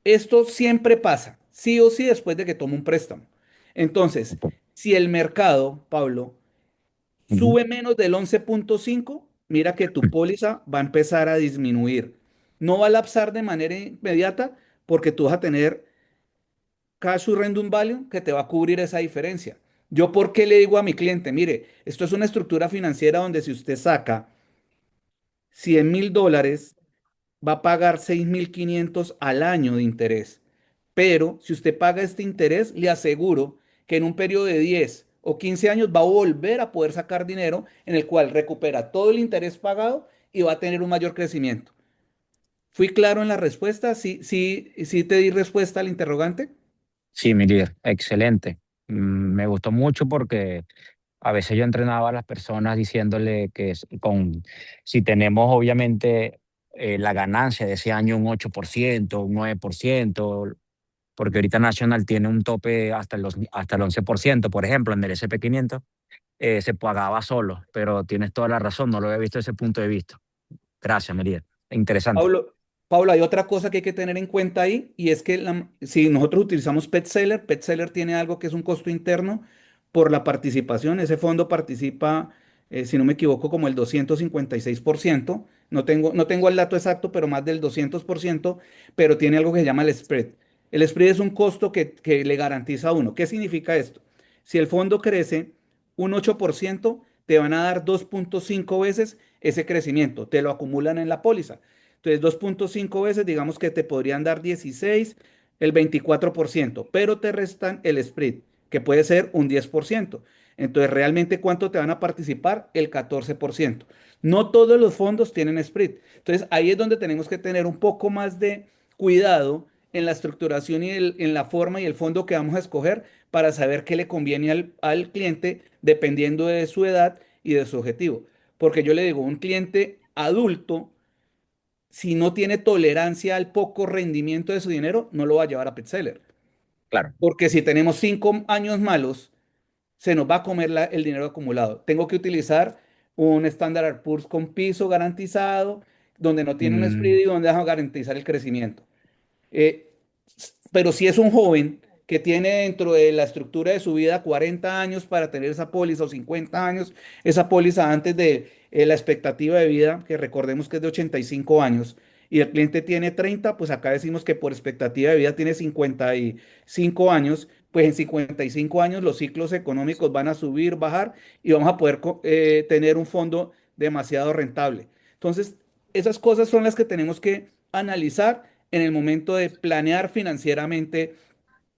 Esto siempre pasa, sí o sí, después de que tomo un préstamo. Entonces, si el mercado, Pablo, Ujú. sube menos del 11,5, mira que tu póliza va a empezar a disminuir. No va a lapsar de manera inmediata porque tú vas a tener cash surrender value que te va a cubrir esa diferencia. Yo, ¿por qué le digo a mi cliente? Mire, esto es una estructura financiera donde si usted saca $100,000, va a pagar 6.500 al año de interés. Pero si usted paga este interés, le aseguro que en un periodo de 10 o 15 años va a volver a poder sacar dinero en el cual recupera todo el interés pagado y va a tener un mayor crecimiento. ¿Fui claro en la respuesta? ¿Sí, sí, sí te di respuesta al interrogante? Sí, mi líder, excelente. Me gustó mucho porque a veces yo entrenaba a las personas diciéndole que si tenemos obviamente la ganancia de ese año un 8%, un 9%, porque ahorita National tiene un tope hasta el 11%, por ejemplo, en el S&P 500, se pagaba solo, pero tienes toda la razón, no lo había visto desde ese punto de vista. Gracias, mi líder. Interesante. Pablo, hay otra cosa que hay que tener en cuenta ahí y es que si nosotros utilizamos PetSeller tiene algo que es un costo interno por la participación. Ese fondo participa, si no me equivoco, como el 256%. No tengo el dato exacto, pero más del 200%, pero tiene algo que se llama el spread. El spread es un costo que le garantiza a uno. ¿Qué significa esto? Si el fondo crece un 8%, te van a dar 2,5 veces ese crecimiento, te lo acumulan en la póliza. Entonces, 2,5 veces, digamos que te podrían dar 16, el 24%, pero te restan el spread, que puede ser un 10%. Entonces, ¿realmente cuánto te van a participar? El 14%. No todos los fondos tienen spread. Entonces, ahí es donde tenemos que tener un poco más de cuidado en la estructuración y en la forma y el fondo que vamos a escoger para saber qué le conviene al cliente dependiendo de su edad y de su objetivo. Porque yo le digo, un cliente adulto, si no tiene tolerancia al poco rendimiento de su dinero, no lo va a llevar a PetSeller. Claro. Porque si tenemos 5 años malos, se nos va a comer el dinero acumulado. Tengo que utilizar un Standard Poor's con piso garantizado, donde no tiene un spread Mm, y donde vamos a garantizar el crecimiento. Eh, pero si es un joven que tiene dentro de la estructura de su vida 40 años para tener esa póliza o 50 años, esa póliza antes de la expectativa de vida, que recordemos que es de 85 años, y el cliente tiene 30, pues acá decimos que por expectativa de vida tiene 55 años, pues en 55 años los ciclos económicos van a subir, bajar y vamos a poder tener un fondo demasiado rentable. Entonces, esas cosas son las que tenemos que analizar en el momento de planear financieramente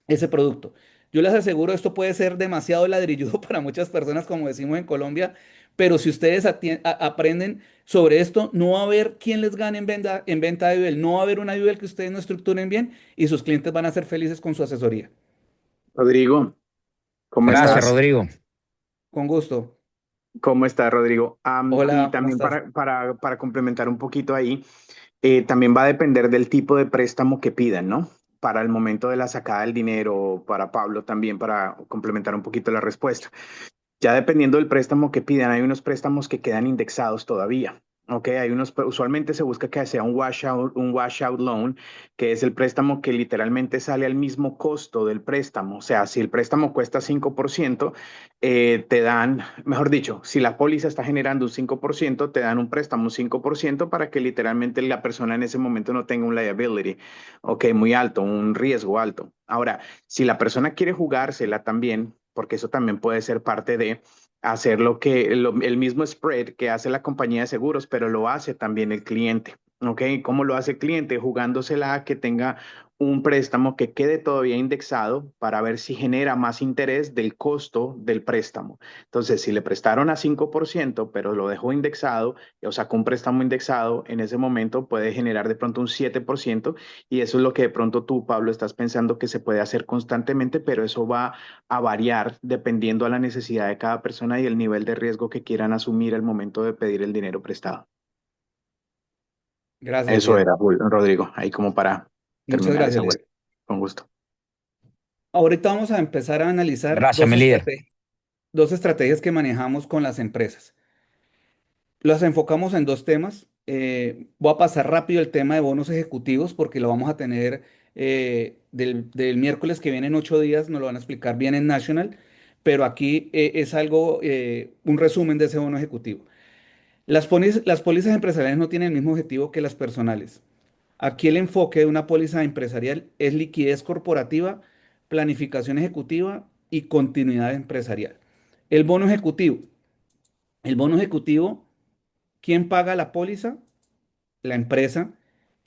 ese producto. Yo les aseguro, esto puede ser demasiado ladrilludo para muchas personas, como decimos en Colombia, pero si ustedes aprenden sobre esto, no va a haber quien les gane en venta de Ibel, no va a haber una Ibel que ustedes no estructuren bien y sus clientes van a ser felices con su asesoría. Rodrigo, ¿cómo gracias, estás? Rodrigo. Con gusto. ¿Cómo estás, Rodrigo? Y Hola, ¿cómo también estás? para complementar un poquito ahí, también va a depender del tipo de préstamo que pidan, ¿no? Para el momento de la sacada del dinero, para Pablo también, para complementar un poquito la respuesta. Ya dependiendo del préstamo que pidan, hay unos préstamos que quedan indexados todavía. Ok, usualmente se busca que sea un washout loan, que es el préstamo que literalmente sale al mismo costo del préstamo. O sea, si el préstamo cuesta 5%, te dan, mejor dicho, si la póliza está generando un 5%, te dan un préstamo un 5% para que literalmente la persona en ese momento no tenga un liability, ok, muy alto, un riesgo alto. Ahora, si la persona quiere jugársela también, porque eso también puede ser parte de hacer el mismo spread que hace la compañía de seguros, pero lo hace también el cliente. ¿Ok? ¿Cómo lo hace el cliente? Jugándosela a que tenga un préstamo que quede todavía indexado para ver si genera más interés del costo del préstamo. Entonces, si le prestaron a 5%, pero lo dejó indexado o sacó un préstamo indexado, en ese momento puede generar de pronto un 7% y eso es lo que de pronto tú, Pablo, estás pensando que se puede hacer constantemente, pero eso va a variar dependiendo a la necesidad de cada persona y el nivel de riesgo que quieran asumir al momento de pedir el dinero prestado. Gracias, Eso Diego. era, Rodrigo, ahí como para Muchas terminar esa gracias, vuelta. Liz. Con gusto. Ahorita vamos a empezar a analizar Gracias, mi líder. dos estrategias que manejamos con las empresas. Las enfocamos en dos temas. Voy a pasar rápido el tema de bonos ejecutivos porque lo vamos a tener del miércoles que viene en 8 días, nos lo van a explicar bien en National, pero aquí es algo, un resumen de ese bono ejecutivo. Las pólizas empresariales no tienen el mismo objetivo que las personales. Aquí el enfoque de una póliza empresarial es liquidez corporativa, planificación ejecutiva y continuidad empresarial. El bono ejecutivo. El bono ejecutivo, ¿quién paga la póliza? La empresa.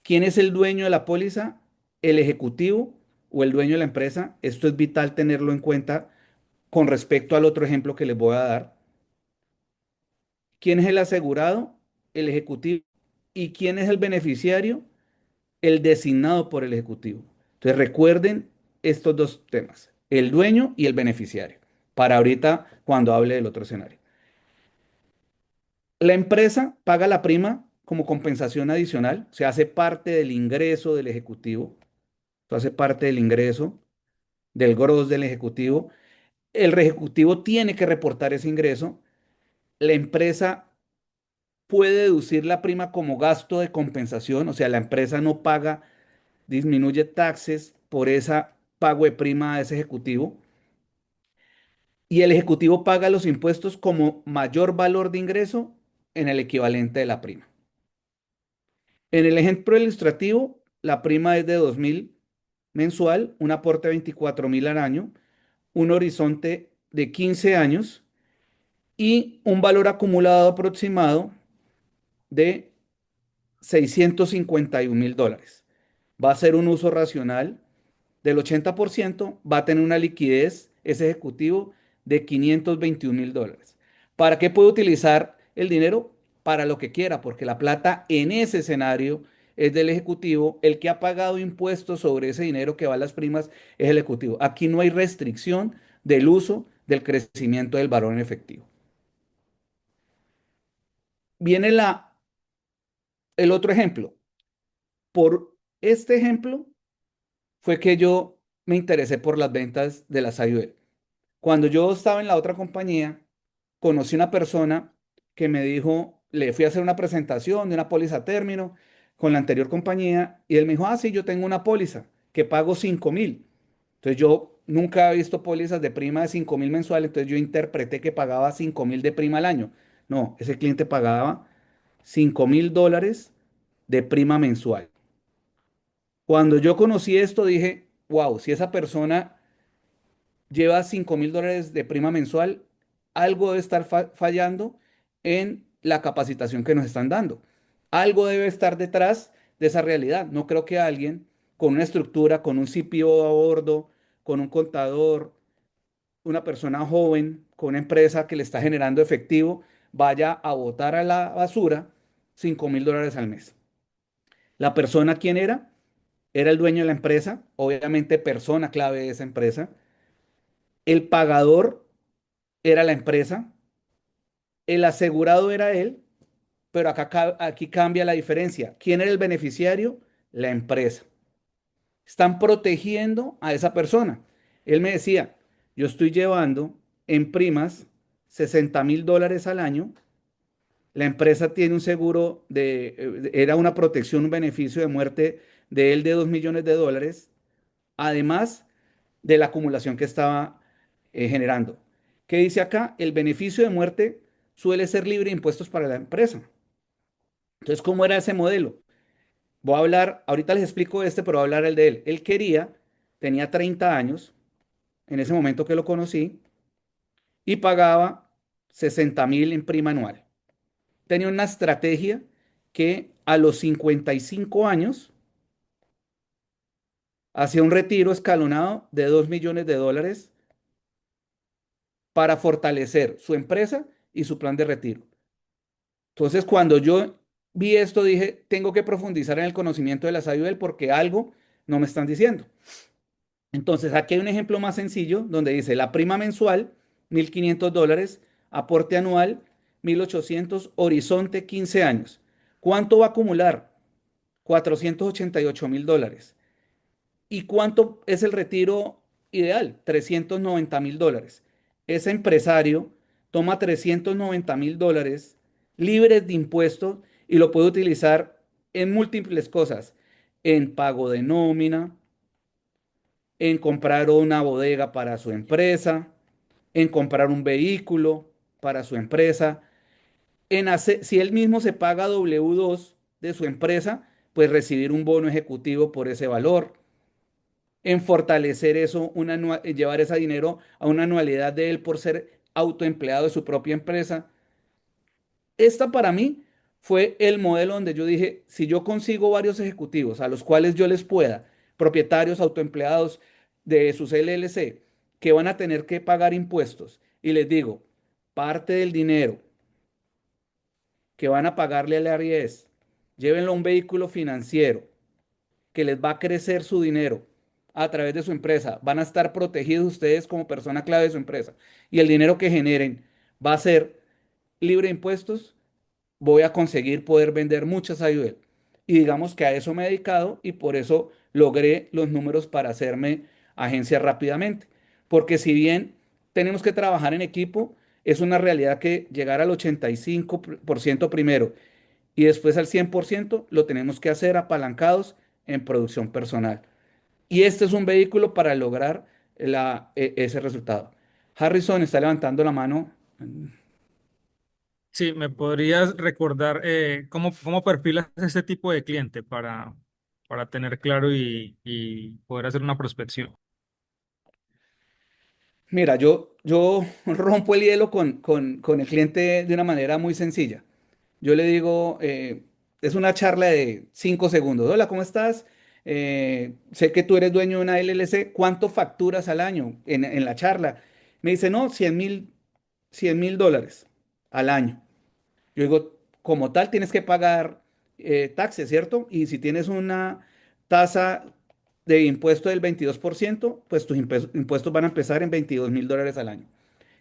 ¿Quién es el dueño de la póliza? El ejecutivo o el dueño de la empresa. Esto es vital tenerlo en cuenta con respecto al otro ejemplo que les voy a dar. ¿Quién es el asegurado? El ejecutivo. ¿Y quién es el beneficiario? El designado por el ejecutivo. Entonces recuerden estos dos temas, el dueño y el beneficiario, para ahorita cuando hable del otro escenario. La empresa paga la prima como compensación adicional, se hace parte del ingreso del ejecutivo, se hace parte del ingreso del gross del ejecutivo. El ejecutivo tiene que reportar ese ingreso. La empresa puede deducir la prima como gasto de compensación, o sea, la empresa no paga, disminuye taxes por esa pago de prima a ese ejecutivo. Y el ejecutivo paga los impuestos como mayor valor de ingreso en el equivalente de la prima. En el ejemplo ilustrativo, la prima es de 2.000 mensual, un aporte de 24.000 al año, un horizonte de 15 años y un valor acumulado aproximado de $651.000. Va a ser un uso racional del 80%, va a tener una liquidez ese ejecutivo de $521.000. ¿Para qué puede utilizar el dinero? Para lo que quiera, porque la plata en ese escenario es del ejecutivo. El que ha pagado impuestos sobre ese dinero que va a las primas es el ejecutivo. Aquí no hay restricción del uso del crecimiento del valor en efectivo. Viene el otro ejemplo. Por este ejemplo fue que yo me interesé por las ventas de las IUL. Cuando yo estaba en la otra compañía, conocí una persona que me dijo, le fui a hacer una presentación de una póliza a término con la anterior compañía y él me dijo, ah, sí, yo tengo una póliza que pago 5.000. Entonces yo nunca he visto pólizas de prima de 5.000 mensuales, entonces yo interpreté que pagaba 5.000 de prima al año. No, ese cliente pagaba $5.000 de prima mensual. Cuando yo conocí esto dije, wow, si esa persona lleva $5.000 de prima mensual, algo debe estar fallando en la capacitación que nos están dando. Algo debe estar detrás de esa realidad. No creo que alguien con una estructura, con un CPO a bordo, con un contador, una persona joven, con una empresa que le está generando efectivo, vaya a botar a la basura $5.000 al mes. ¿La persona quién era? Era el dueño de la empresa, obviamente persona clave de esa empresa. El pagador era la empresa, el asegurado era él, pero aquí cambia la diferencia. ¿Quién era el beneficiario? La empresa. Están protegiendo a esa persona. Él me decía, yo estoy llevando en primas $60.000 al año, La empresa tiene un seguro era una protección, un beneficio de muerte de él de $2 millones, además de la acumulación que estaba generando. ¿Qué dice acá? El beneficio de muerte suele ser libre de impuestos para la empresa. Entonces, ¿cómo era ese modelo? Voy a hablar, ahorita les explico pero voy a hablar el de él. Él tenía 30 años en ese momento que lo conocí y pagaba 60.000 en prima anual. Tenía una estrategia que a los 55 años hacía un retiro escalonado de $2 millones para fortalecer su empresa y su plan de retiro. Entonces, cuando yo vi esto, dije, tengo que profundizar en el conocimiento de la SAIUEL porque algo no me están diciendo. Entonces, aquí hay un ejemplo más sencillo donde dice la prima mensual, $1.500, aporte anual, 1.800, horizonte 15 años. ¿Cuánto va a acumular? $488.000. ¿Y cuánto es el retiro ideal? $390.000. Ese empresario toma $390.000 libres de impuestos y lo puede utilizar en múltiples cosas, en pago de nómina, en comprar una bodega para su empresa, en comprar un vehículo para su empresa, en hacer, si él mismo se paga W2 de su empresa, pues recibir un bono ejecutivo por ese valor, en fortalecer eso, llevar ese dinero a una anualidad de él por ser autoempleado de su propia empresa. Esta para mí fue el modelo donde yo dije, si yo consigo varios ejecutivos a los cuales yo les pueda, propietarios autoempleados de sus LLC, que van a tener que pagar impuestos, y les digo, parte del dinero que van a pagarle al IRS, llévenlo a un vehículo financiero que les va a crecer su dinero a través de su empresa, van a estar protegidos ustedes como persona clave de su empresa, y el dinero que generen va a ser libre de impuestos, voy a conseguir poder vender muchas ayudas. Y digamos que a eso me he dedicado y por eso logré los números para hacerme agencia rápidamente. Porque si bien tenemos que trabajar en equipo, es una realidad que llegar al 85% primero y después al 100% lo tenemos que hacer apalancados en producción personal. Y este es un vehículo para lograr ese resultado. Harrison está levantando la mano. Sí, ¿me podrías recordar cómo perfilas este tipo de cliente para tener claro y poder hacer una prospección? Mira, yo rompo el hielo con el cliente de una manera muy sencilla. Yo le digo, es una charla de 5 segundos. Hola, ¿cómo estás? Sé que tú eres dueño de una LLC. ¿Cuánto facturas al año en la charla? Me dice, no, 100.000 dólares al año. Yo digo, como tal, tienes que pagar taxes, ¿cierto? Y si tienes una tasa de impuesto del 22%, pues tus impuestos van a empezar en $22.000 al año.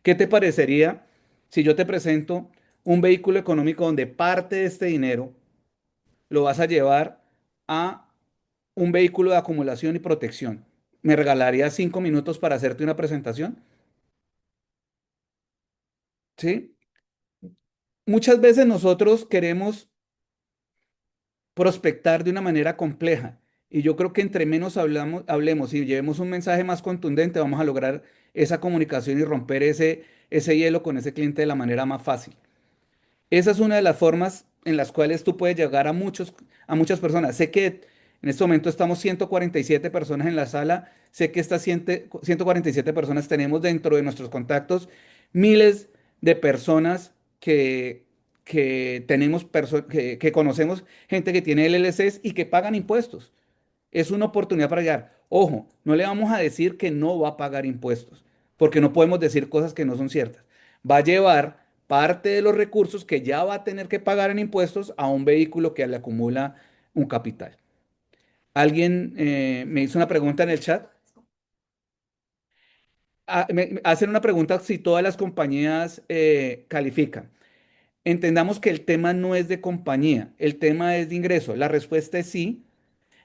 ¿Qué te parecería si yo te presento un vehículo económico donde parte de este dinero lo vas a llevar a un vehículo de acumulación y protección? ¿Me regalarías 5 minutos para hacerte una presentación? ¿Sí? Muchas veces nosotros queremos prospectar de una manera compleja. Y yo creo que entre menos hablemos y llevemos un mensaje más contundente, vamos a lograr esa comunicación y romper ese hielo con ese cliente de la manera más fácil. Esa es una de las formas en las cuales tú puedes llegar a muchas personas. Sé que en este momento estamos 147 personas en la sala. Sé que estas 147 personas tenemos dentro de nuestros contactos miles de personas que que conocemos, gente que tiene LLCs y que pagan impuestos. Es una oportunidad para llegar. Ojo, no le vamos a decir que no va a pagar impuestos, porque no podemos decir cosas que no son ciertas. Va a llevar parte de los recursos que ya va a tener que pagar en impuestos a un vehículo que le acumula un capital. Alguien me hizo una pregunta en el chat. Me hacen una pregunta si todas las compañías califican. Entendamos que el tema no es de compañía, el tema es de ingreso. La respuesta es sí.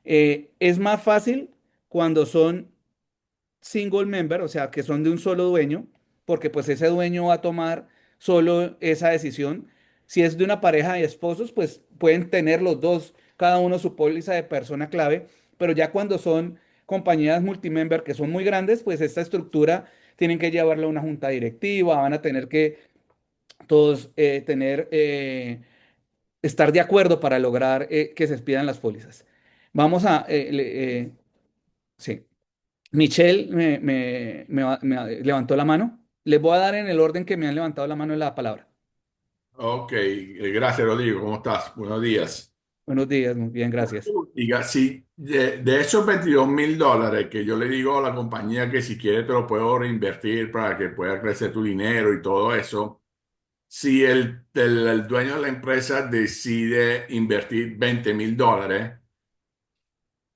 Es más fácil cuando son single member, o sea, que son de un solo dueño, porque pues ese dueño va a tomar solo esa decisión. Si es de una pareja de esposos, pues pueden tener los dos, cada uno su póliza de persona clave, pero ya cuando son compañías multimember que son muy grandes, pues esta estructura tienen que llevarla a una junta directiva, van a tener que todos estar de acuerdo para lograr que se expidan las pólizas. Vamos a, sí. Michelle levantó la mano. Les voy a dar en el orden que me han levantado la mano la palabra. Ok, gracias Rodrigo, ¿cómo estás? Buenos días. Buenos días, muy bien, gracias. Diga, sí, de esos $22,000 que yo le digo a la compañía que si quiere te lo puedo reinvertir para que pueda crecer tu dinero y todo eso, si el dueño de la empresa decide invertir $20,000,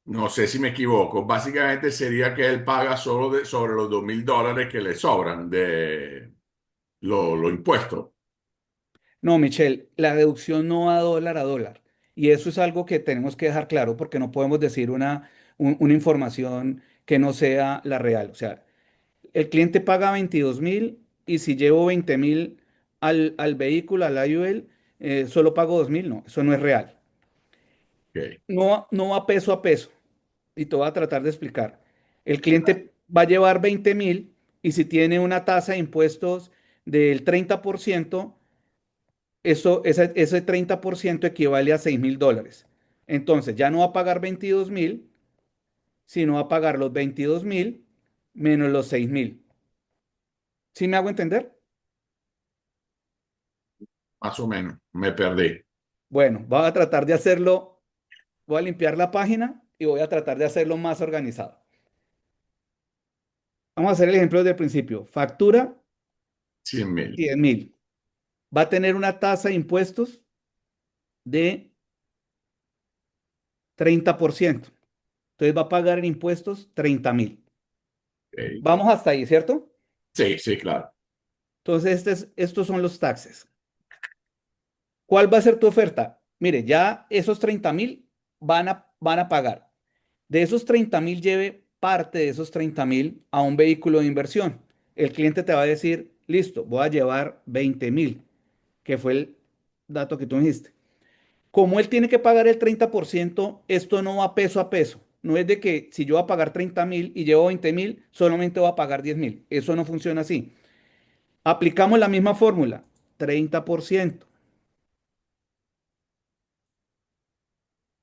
no sé si me equivoco, básicamente sería que él paga solo sobre los $2,000 que le sobran de los impuestos. No, Michelle, la deducción no va dólar a dólar. Y eso es algo que tenemos que dejar claro porque no podemos decir una información que no sea la real. O sea, el cliente paga 22.000 y si llevo 20.000 al vehículo, al IUL, solo pago 2.000. No, eso no es real. Ok, No va peso a peso. Y te voy a tratar de explicar. El cliente va a llevar 20.000 y si tiene una tasa de impuestos del 30%, ese 30% equivale a $6.000. Entonces ya no va a pagar 22.000, sino va a pagar los 22.000 menos los 6.000. ¿Sí me hago entender? más o menos, me perdí. Bueno, voy a tratar de hacerlo, voy a limpiar la página y voy a tratar de hacerlo más organizado. Vamos a hacer el ejemplo desde el principio. Factura 100,000. 100.000. Va a tener una tasa de impuestos de 30%. Entonces va a pagar en impuestos 30.000. Ok. Vamos hasta ahí, ¿cierto? Sí, sí, claro. Entonces estos son los taxes. ¿Cuál va a ser tu oferta? Mire, ya esos 30.000 van a pagar. De esos 30.000, lleve parte de esos 30.000 a un vehículo de inversión. El cliente te va a decir, listo, voy a llevar 20.000, que fue el dato que tú me dijiste. Como él tiene que pagar el 30%, esto no va peso a peso. No es de que si yo voy a pagar 30.000 y llevo 20.000, solamente voy a pagar 10.000. Eso no funciona así. Aplicamos la misma fórmula, 30%.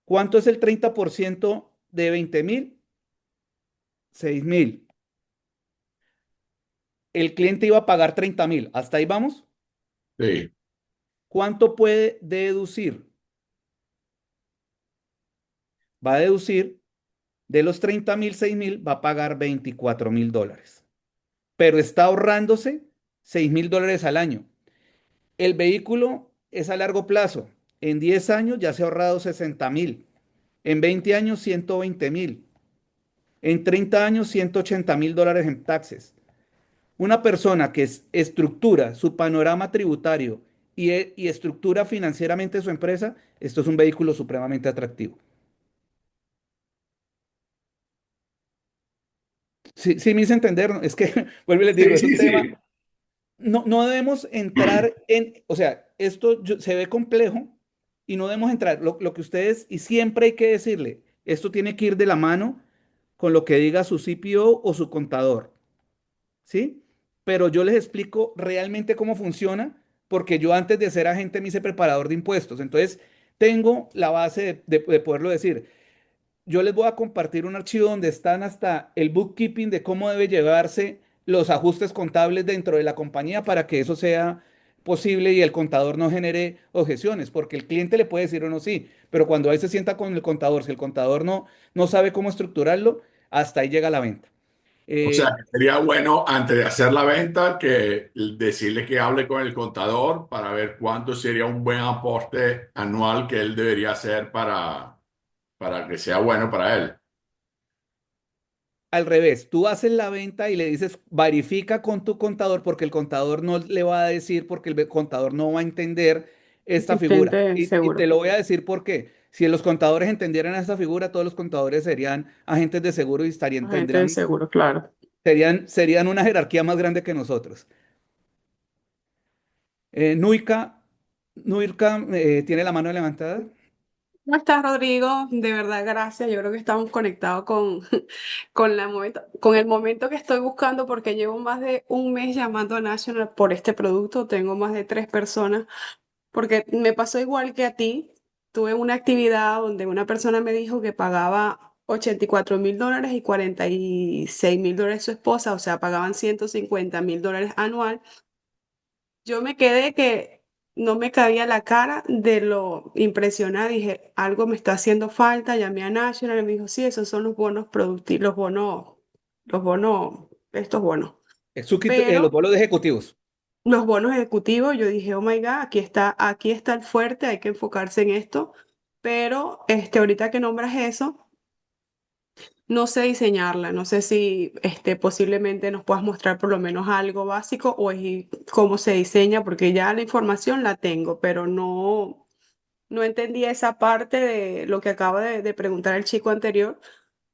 ¿Cuánto es el 30% de 20.000? 6.000. El cliente iba a pagar 30.000. ¿Hasta ahí vamos? Sí, ¿Cuánto puede deducir? Va a deducir de los 30.000, 6.000, va a pagar $24.000. Pero está ahorrándose $6.000 al año. El vehículo es a largo plazo. En 10 años ya se ha ahorrado 60.000. En 20 años, 120.000. En 30 años, $180.000 en taxes. Una persona que estructura su panorama tributario y estructura financieramente su empresa, esto es un vehículo supremamente atractivo. Sí, sí me hice entender, ¿no? Es que, vuelvo y les digo, sí, es un sí, tema, sí. no debemos entrar o sea, esto se ve complejo y no debemos entrar, lo que ustedes, y siempre hay que decirle, esto tiene que ir de la mano con lo que diga su CPO o su contador. ¿Sí? Pero yo les explico realmente cómo funciona, porque yo antes de ser agente me hice preparador de impuestos. Entonces, tengo la base de poderlo decir. Yo les voy a compartir un archivo donde están hasta el bookkeeping de cómo debe llevarse los ajustes contables dentro de la compañía para que eso sea posible y el contador no genere objeciones, porque el cliente le puede decir o no sí, pero cuando ahí se sienta con el contador, si el contador no sabe cómo estructurarlo, hasta ahí llega la venta. O sea, Eh, que sería bueno antes de hacer la venta que decirle que hable con el contador para ver cuánto sería un buen aporte anual que él debería hacer para que sea bueno para él. Al revés, tú haces la venta y le dices, verifica con tu contador, porque el contador no le va a decir, porque el contador no va a entender esta figura. Asistente Y te seguro. lo voy a decir por qué. Si los contadores entendieran esta figura, todos los contadores serían agentes de seguro y Agente de seguro, claro. serían una jerarquía más grande que nosotros. Nuica, Nuirka, ¿tiene la mano levantada? ¿Cómo estás, Rodrigo? De verdad, gracias. Yo creo que estamos conectados con, con el momento que estoy buscando porque llevo más de un mes llamando a National por este producto. Tengo más de 3 personas porque me pasó igual que a ti. Tuve una actividad donde una persona me dijo que pagaba $84.000 y $46.000 su esposa, o sea, pagaban $150.000 anual. Yo me quedé que no me cabía la cara de lo impresionada. Dije, algo me está haciendo falta. Llamé a National y me dijo, sí, esos son los bonos productivos, los bonos, estos bonos. Los Pero bolos ejecutivos. los bonos ejecutivos, yo dije, oh my God, aquí está el fuerte, hay que enfocarse en esto. Pero ahorita que nombras eso, no sé diseñarla, no sé si posiblemente nos puedas mostrar por lo menos algo básico o cómo se diseña, porque ya la información la tengo, pero no entendí esa parte de lo que acaba de preguntar el chico anterior.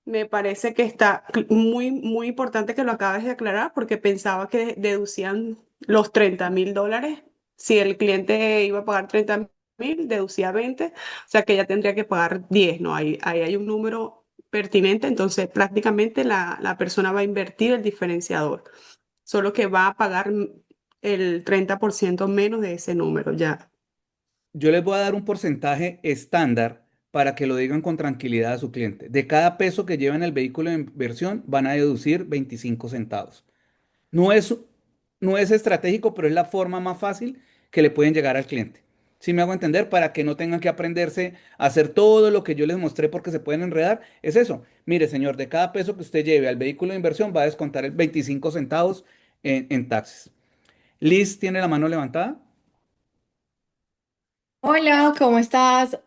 Me parece que está muy, muy importante que lo acabes de aclarar porque pensaba que deducían los $30.000. Si el cliente iba a pagar 30.000, deducía 20, o sea que ya tendría que pagar 10, ¿no? Ahí hay un número pertinente, entonces prácticamente la persona va a invertir el diferenciador, solo que va a pagar el 30% menos de ese número ya. Yo les voy a dar un porcentaje estándar para que lo digan con tranquilidad a su cliente. De cada peso que llevan el vehículo de inversión, van a deducir 25 centavos. No es, no es estratégico, pero es la forma más fácil que le pueden llegar al cliente. Si me hago entender, para que no tengan que aprenderse a hacer todo lo que yo les mostré porque se pueden enredar, es eso. Mire, señor, de cada peso que usted lleve al vehículo de inversión va a descontar el 25 centavos en taxes. Liz tiene la mano levantada. Hola, ¿cómo estás,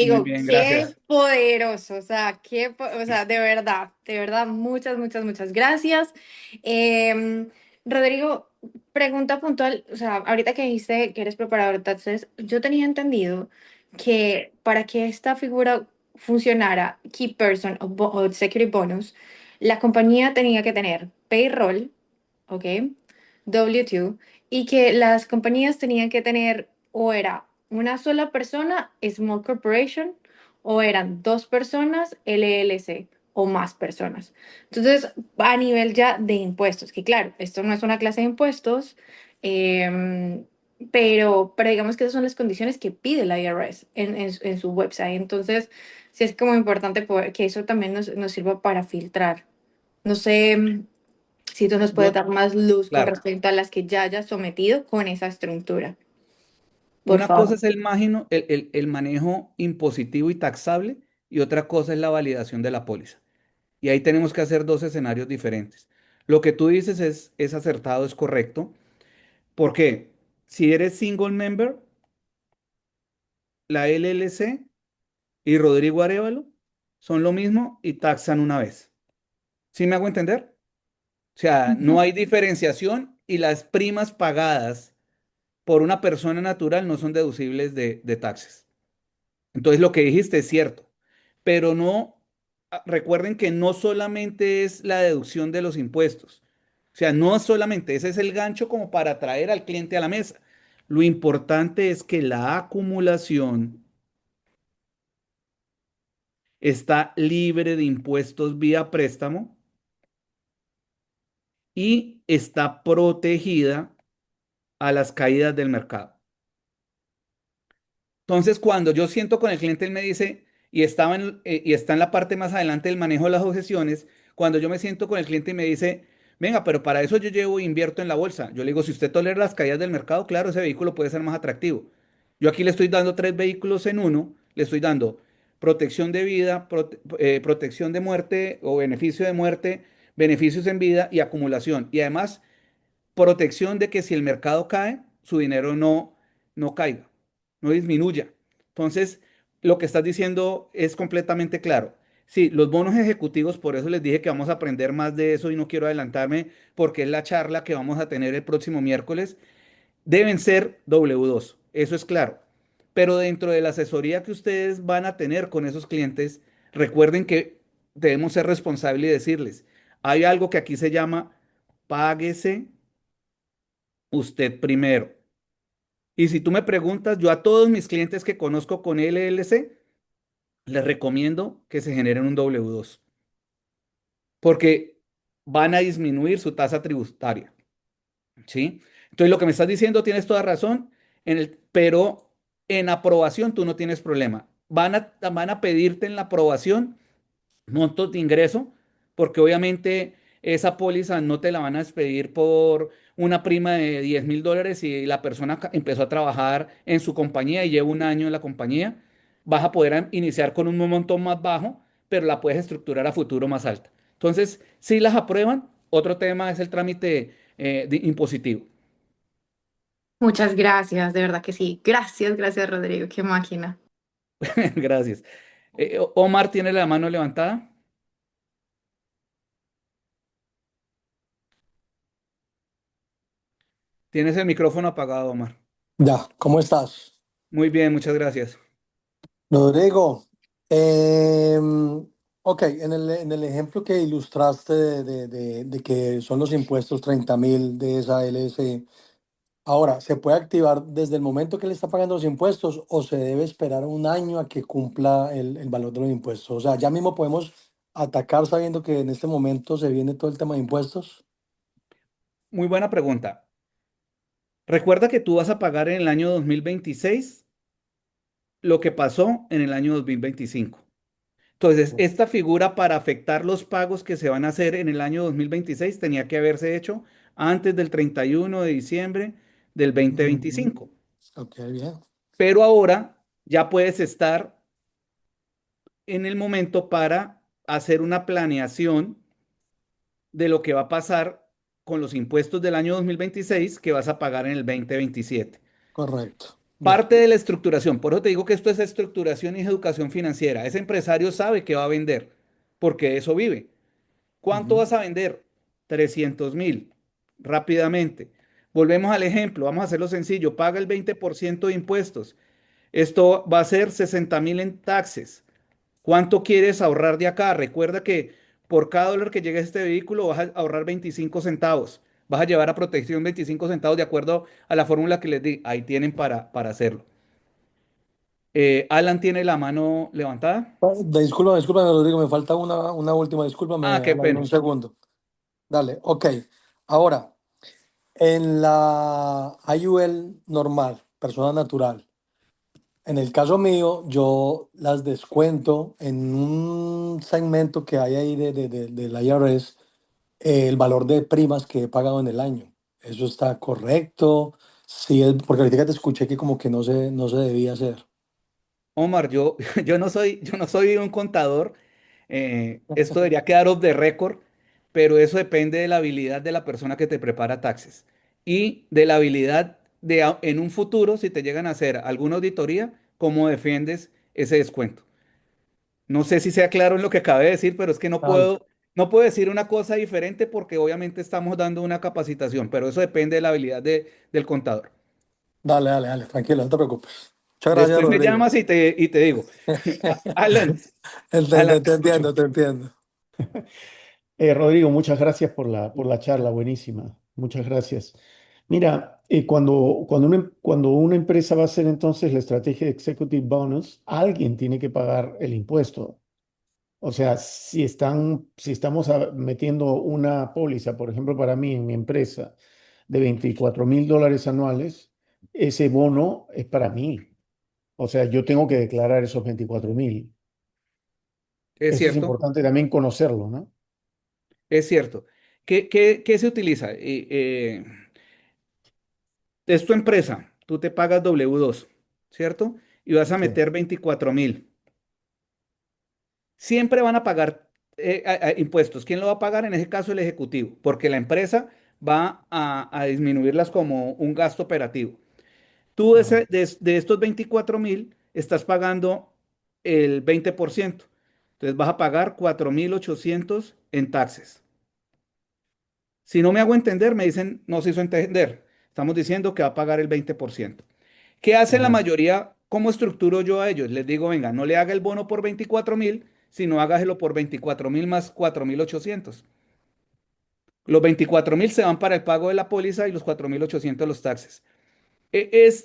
Muy Rodrigo? bien, Qué gracias. poderoso, o sea, o sea, de verdad, muchas, muchas, muchas gracias. Em, Rodrigo, pregunta puntual, o sea, ahorita que dijiste que eres preparador de taxes, yo tenía entendido que para que esta figura funcionara, Key Person o Security Bonus, la compañía tenía que tener payroll, ¿ok? W2, y que las compañías tenían que tener o era una sola persona, Small Corporation, o eran dos personas, LLC, o más personas. Entonces, a nivel ya de impuestos, que claro, esto no es una clase de impuestos, em, pero digamos que esas son las condiciones que pide la IRS en su website. Entonces, sí es como importante que eso también nos sirva para filtrar. No sé si tú nos puedes Yo, dar más luz con claro, respecto a las que ya hayas sometido con esa estructura, por una cosa favor. es el manejo impositivo y taxable y otra cosa es la validación de la póliza. Y ahí tenemos que hacer dos escenarios diferentes. Lo que tú dices es acertado, es correcto, porque si eres single member, la LLC y Rodrigo Arevalo son lo mismo y taxan una vez. ¿Sí me hago entender? O sea, no hay diferenciación y las primas pagadas por una persona natural no son deducibles de taxes. Entonces lo que dijiste es cierto, pero no, recuerden que no solamente es la deducción de los impuestos, o sea, no solamente ese es el gancho como para traer al cliente a la mesa. Lo importante es que la acumulación está libre de impuestos vía préstamo y está protegida a las caídas del mercado. Entonces, cuando yo siento con el cliente, él me dice, y está en la parte más adelante del manejo de las objeciones, cuando yo me siento con el cliente y me dice, venga, pero para eso yo llevo e invierto en la bolsa. Yo le digo, si usted tolera las caídas del mercado, claro, ese vehículo puede ser más atractivo. Yo aquí le estoy dando tres vehículos en uno, le estoy dando protección de vida, protección de muerte o beneficio de muerte, beneficios en vida y acumulación. Y además, protección de que si el mercado cae, su dinero no caiga, no disminuya. Entonces, lo que estás diciendo es completamente claro. Sí, los bonos ejecutivos, por eso les dije que vamos a aprender más de eso y no quiero adelantarme porque es la charla que vamos a tener el próximo miércoles, deben ser W2, eso es claro. Pero dentro de la asesoría que ustedes van a tener con esos clientes, recuerden que debemos ser responsables y decirles, hay algo que aquí se llama páguese usted primero. Y si tú me preguntas, yo a todos mis clientes que conozco con LLC, les recomiendo que se generen un W2, porque van a disminuir su tasa tributaria, ¿sí? Entonces, lo que me estás diciendo, tienes toda razón, pero en aprobación tú no tienes problema. Van a pedirte en la aprobación montos de ingreso, porque obviamente esa póliza no te la van a expedir por una prima de $10,000 si la persona empezó a trabajar en su compañía y lleva un año en la compañía. Vas a poder iniciar con un montón más bajo, pero la puedes estructurar a futuro más alta. Entonces, si las aprueban, otro tema es el trámite impositivo. Muchas gracias, de verdad que sí. Gracias, gracias, Rodrigo, qué máquina. Gracias. Omar tiene la mano levantada. Tienes el micrófono apagado, Omar. Ya, ¿cómo estás? Muy bien, muchas gracias. Rodrigo, em, ok, en el ejemplo que ilustraste de que son los impuestos 30.000 de esa LS, ahora, ¿se puede activar desde el momento que le está pagando los impuestos o se debe esperar un año a que cumpla el valor de los impuestos? O sea, ya mismo podemos atacar sabiendo que en este momento se viene todo el tema de impuestos. Muy buena pregunta. Recuerda que tú vas a pagar en el año 2026 lo que pasó en el año 2025. Entonces, esta figura para afectar los pagos que se van a hacer en el año 2026 tenía que haberse hecho antes del 31 de diciembre del Ujú. 2025. Ok, bien, Pero ahora ya puedes estar en el momento para hacer una planeación de lo que va a pasar con los impuestos del año 2026 que vas a pagar en el 2027. correcto. Bien. Parte de la estructuración, por eso te digo que esto es estructuración y educación financiera. Ese empresario sabe que va a vender, porque de eso vive. ¿Cuánto Ujú. vas a vender? 300,000, rápidamente. Volvemos al ejemplo, vamos a hacerlo sencillo. Paga el 20% de impuestos. Esto va a ser 60,000 en taxes. ¿Cuánto quieres ahorrar de acá? Recuerda que por cada dólar que llegue a este vehículo vas a ahorrar 25 centavos. Vas a llevar a protección 25 centavos de acuerdo a la fórmula que les di. Ahí tienen para hacerlo. Alan tiene la mano levantada. Disculpa, disculpa, Rodrigo, me falta una última, Ah, discúlpame, qué Alan, pena. un segundo. Dale, ok. Ahora, en la IUL normal, persona natural, en el caso mío, yo las descuento en un segmento que hay ahí del IRS, el valor de primas que he pagado en el año. ¿Eso está correcto? Sí, porque ahorita te escuché que como que no se debía hacer. Omar, yo no soy un contador. Esto debería quedar off the record, pero eso depende de la habilidad de la persona que te prepara taxes y de la habilidad en un futuro, si te llegan a hacer alguna auditoría, cómo defiendes ese descuento. No sé si sea claro en lo que acabé de decir, pero es que no Dale, puedo, no puedo decir una cosa diferente porque obviamente estamos dando una capacitación, pero eso depende de la habilidad del contador. dale, tranquilo, no te preocupes. Muchas gracias, Después me Rodrigo. llamas y te digo. Alan, Alan, Te te escucho. entiendo, te entiendo. Rodrigo, muchas gracias por la charla, buenísima. Muchas gracias. Mira, cuando una empresa va a hacer entonces la estrategia de Executive Bonus, alguien tiene que pagar el impuesto. O sea, si estamos metiendo una póliza, por ejemplo, para mí en mi empresa, de $24,000 anuales, ese bono es para mí. O sea, yo tengo que declarar esos 24,000. Es Eso es cierto, importante también conocerlo, ¿no? es cierto. ¿Qué se utiliza? Es tu empresa, tú te pagas W2, ¿cierto? Y vas a Sí. meter 24,000. Siempre van a pagar impuestos. ¿Quién lo va a pagar? En ese caso, el ejecutivo, porque la empresa va a disminuirlas como un gasto operativo. Tú Ah, de estos 24,000 estás pagando el 20%. Entonces vas a pagar 4,800 en taxes. Si no me hago entender, me dicen, no se hizo entender. Estamos diciendo que va a pagar el 20%. ¿Qué hacen la ajá. mayoría? ¿Cómo estructuro yo a ellos? Les digo, venga, no le haga el bono por 24,000, sino hágaselo por 24,000 más 4,800. Los 24,000 se van para el pago de la póliza y los 4,800 los taxes.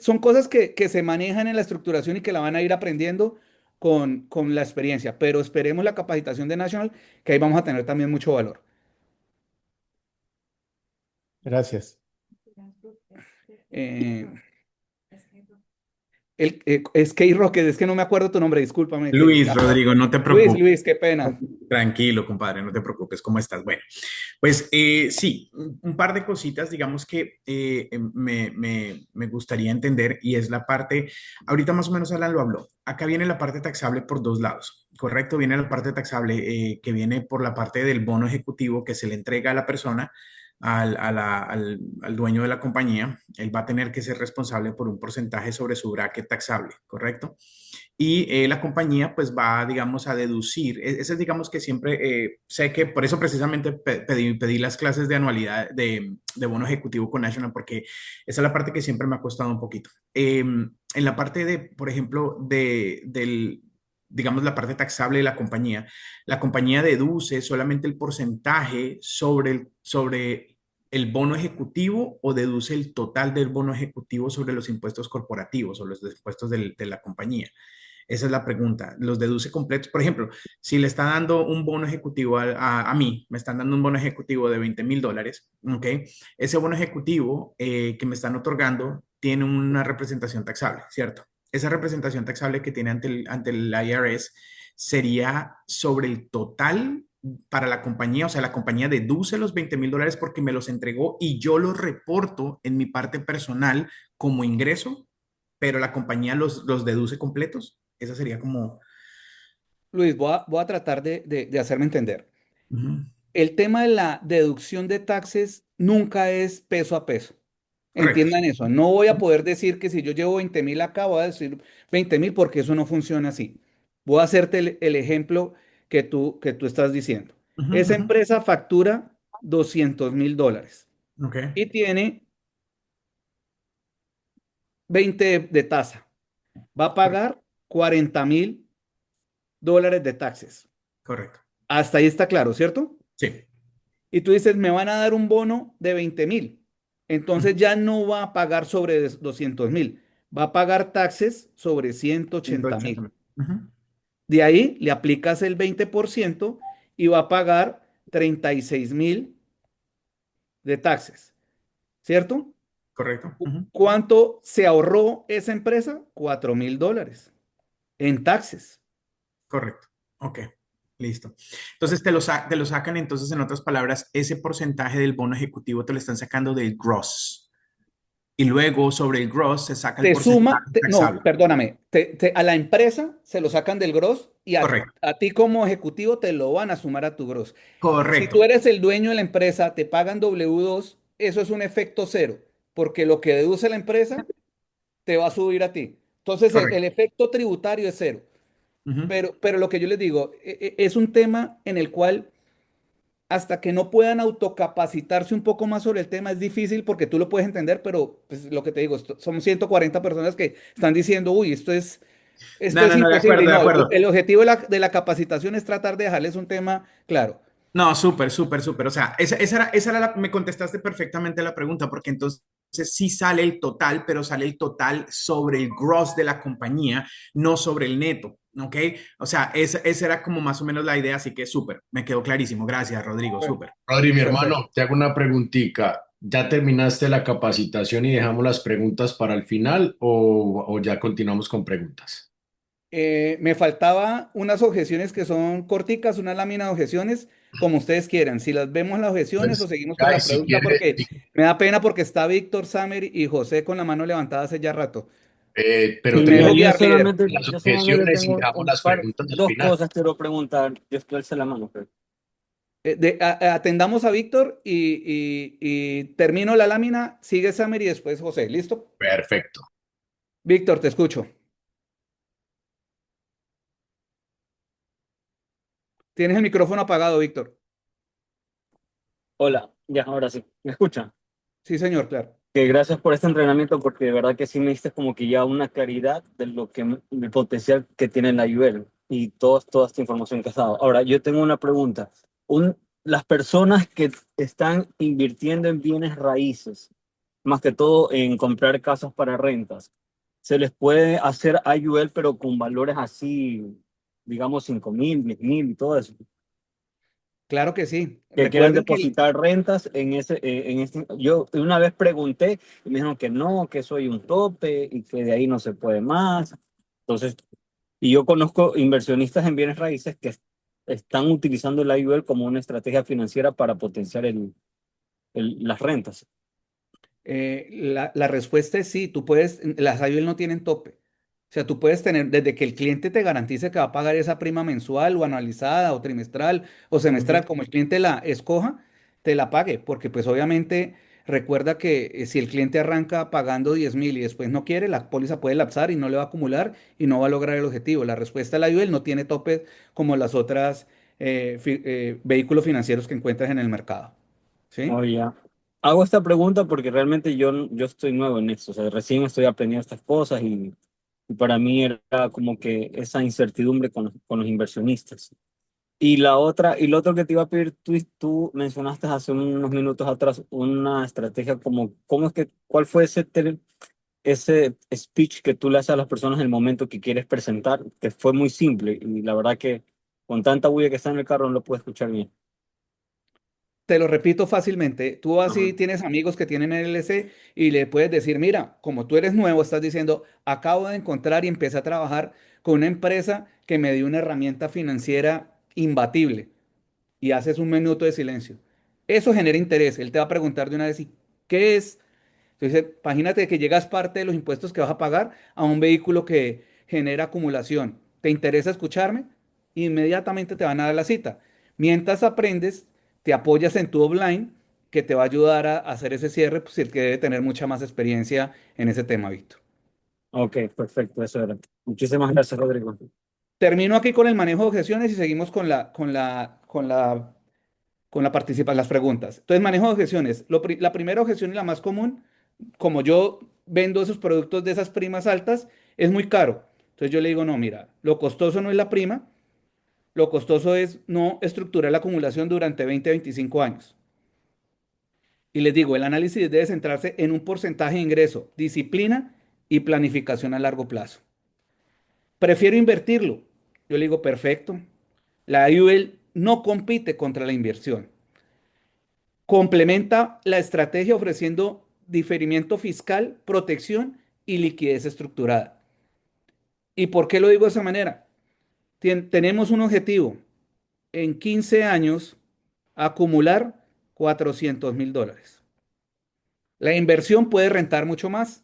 Son cosas que se manejan en la estructuración y que la van a ir aprendiendo con la experiencia, pero esperemos la capacitación de National, que ahí vamos a tener también mucho valor. Gracias. Eh, es K-Rocket, es que no me acuerdo tu nombre, discúlpame. Luis, Rodrigo, no te Luis, preocupes. Luis, qué pena. Tranquilo, compadre, no te preocupes. ¿Cómo estás? Bueno, pues sí, un par de cositas, digamos que me gustaría entender y es la parte, ahorita más o menos Alan lo habló. Acá viene la parte taxable por dos lados, ¿correcto? Viene la parte taxable que viene por la parte del bono ejecutivo que se le entrega a la persona, al dueño de la compañía. Él va a tener que ser responsable por un porcentaje sobre su bracket taxable, ¿correcto? Y la compañía pues va, digamos, a deducir. Ese es, digamos, que siempre sé que por eso precisamente pedí las clases de anualidad de bono ejecutivo con National, porque esa es la parte que siempre me ha costado un poquito. En la parte de, por ejemplo, digamos, la parte taxable de la compañía deduce solamente el porcentaje sobre el bono ejecutivo o deduce el total del bono ejecutivo sobre los impuestos corporativos o los impuestos de la compañía. Esa es la pregunta. ¿Los deduce completos? Por ejemplo, si le está dando un bono ejecutivo a mí, me están dando un bono ejecutivo de $20,000, ¿ok? Ese bono ejecutivo que me están otorgando tiene una representación taxable, ¿cierto? Esa representación taxable que tiene ante el IRS sería sobre el total para la compañía, o sea, la compañía deduce los $20,000 porque me los entregó y yo los reporto en mi parte personal como ingreso, pero la compañía los deduce completos. Esa sería como... Luis, voy a tratar de hacerme entender. Ujú. El tema de la deducción de taxes nunca es peso a peso. Correcto. Entiendan eso. No voy a poder decir que si yo llevo 20,000 acá, voy a decir 20,000 porque eso no funciona así. Voy a hacerte el ejemplo que tú estás diciendo. Ujú, Esa ujú. empresa factura $200,000 Ok, y tiene 20 de tasa. Va a pagar $40,000 de taxes. correcto. Hasta ahí está claro, ¿cierto? Sí. Y tú dices, me van a dar un bono de 20,000. Entonces ya no va a pagar sobre 200,000. Va a pagar taxes sobre 180,000. 180. Ujú. De ahí le aplicas el 20% y va a pagar 36,000 de taxes, ¿cierto? Correcto. Ujú. ¿Cuánto se ahorró esa empresa? $4,000 en taxes. Correcto. Ok, listo. Entonces te lo sacan, entonces, en otras palabras, ese porcentaje del bono ejecutivo te lo están sacando del gross. Y luego sobre el gross se saca el Te porcentaje suma, no, taxable. perdóname, a la empresa se lo sacan del gross y Correcto. a ti como ejecutivo te lo van a sumar a tu gross. Si Correcto. tú eres el dueño de la empresa, te pagan W2, eso es un efecto cero, porque lo que deduce la empresa te va a subir a ti. Entonces el Correcto. efecto tributario es cero. Ujú. Pero lo que yo les digo, es un tema en el cual hasta que no puedan autocapacitarse un poco más sobre el tema es difícil porque tú lo puedes entender, pero pues, lo que te digo, son 140 personas que están diciendo, uy, esto No, es no, no, de imposible. acuerdo, Y de no, acuerdo. el objetivo de la capacitación es tratar de dejarles un tema claro. No, súper, súper, súper. O sea, me contestaste perfectamente la pregunta, porque entonces sí sale el total, pero sale el total sobre el gross de la compañía, no sobre el neto. ¿Ok? O sea, esa era como más o menos la idea, así que súper, me quedó clarísimo. Gracias, Rodrigo, Bueno, súper. Rodri, mi perfecto. hermano, te hago una preguntita. ¿Ya terminaste la capacitación y dejamos las preguntas para el final o ya continuamos con preguntas? Me faltaba unas objeciones que son corticas, una lámina de objeciones, como ustedes quieran. Si las vemos las objeciones o Pues, seguimos con Guy, la si pregunta, quieres, porque me da pena porque está Víctor, Samer y José con la mano levantada hace ya rato. pero Y me Sí, dejo tenemos yo guiar, líder. solamente, las yo solamente objeciones y tengo dejamos las preguntas al dos final. cosas quiero preguntar. Dios te alce la mano, pues. Atendamos a Víctor y termino la lámina, sigue Samer y después José. ¿Listo? Perfecto. Víctor, te escucho. Tienes el micrófono apagado, Víctor. Hola, ya, ahora sí. ¿Me escucha? Sí, señor, claro. Que gracias por este entrenamiento porque de verdad que sí me diste como que ya una claridad de del potencial que tiene la IUL y toda esta información que has dado. Ahora, yo tengo una pregunta. Las personas que están invirtiendo en bienes raíces, más que todo en comprar casas para rentas. Se les puede hacer IUL, pero con valores así, digamos 5.000, 10.000 y todo eso. Claro que sí. Que quieran Recuerden que depositar rentas en este. Yo una vez pregunté y me dijeron que no, que eso hay un tope y que de ahí no se puede más. Entonces, y yo conozco inversionistas en bienes raíces que están utilizando el IUL como una estrategia financiera para potenciar las rentas. la respuesta es sí, tú puedes, las IUL no tienen tope. O sea, tú puedes tener, desde que el cliente te garantice que va a pagar esa prima mensual o anualizada o trimestral o semestral, como el cliente la escoja, te la pague, porque pues obviamente recuerda que si el cliente arranca pagando 10.000 y después no quiere, la póliza puede lapsar y no le va a acumular y no va a lograr el objetivo. La respuesta de la IUL no tiene tope como las otras vehículos financieros que encuentras en el mercado. ¿Sí? Oye, hago esta pregunta porque realmente yo estoy nuevo en esto, o sea, recién estoy aprendiendo estas cosas y para mí era como que esa incertidumbre con los inversionistas. Y lo otro que te iba a pedir, tú mencionaste hace unos minutos atrás una estrategia como, cuál fue ese speech que tú le haces a las personas en el momento que quieres presentar, que fue muy simple y la verdad que con tanta bulla que está en el carro no lo puedo escuchar bien. Te lo repito fácilmente, tú Ajá. así tienes amigos que tienen LLC y le puedes decir, mira, como tú eres nuevo, estás diciendo, acabo de encontrar y empecé a trabajar con una empresa que me dio una herramienta financiera imbatible y haces un minuto de silencio. Eso genera interés. Él te va a preguntar de una vez, ¿y qué es? Entonces, imagínate que llegas parte de los impuestos que vas a pagar a un vehículo que genera acumulación. ¿Te interesa escucharme? Inmediatamente te van a dar la cita. Mientras aprendes, te apoyas en tu offline que te va a ayudar a hacer ese cierre, pues el que debe tener mucha más experiencia en ese tema, Víctor. Ok, perfecto, eso era. Muchísimas gracias, Rodrigo. Termino aquí con el manejo de objeciones y seguimos con la participación, las preguntas. Entonces, manejo de objeciones. La primera objeción y la más común, como yo vendo esos productos de esas primas altas, es muy caro. Entonces yo le digo, no, mira, lo costoso no es la prima, lo costoso es no estructurar la acumulación durante 20 a 25 años. Y les digo, el análisis debe centrarse en un porcentaje de ingreso, disciplina y planificación a largo plazo. Prefiero invertirlo. Yo le digo, perfecto. La IUL no compite contra la inversión. Complementa la estrategia ofreciendo diferimiento fiscal, protección y liquidez estructurada. ¿Y por qué lo digo de esa manera? Tenemos un objetivo, en 15 años acumular $400.000. La inversión puede rentar mucho más,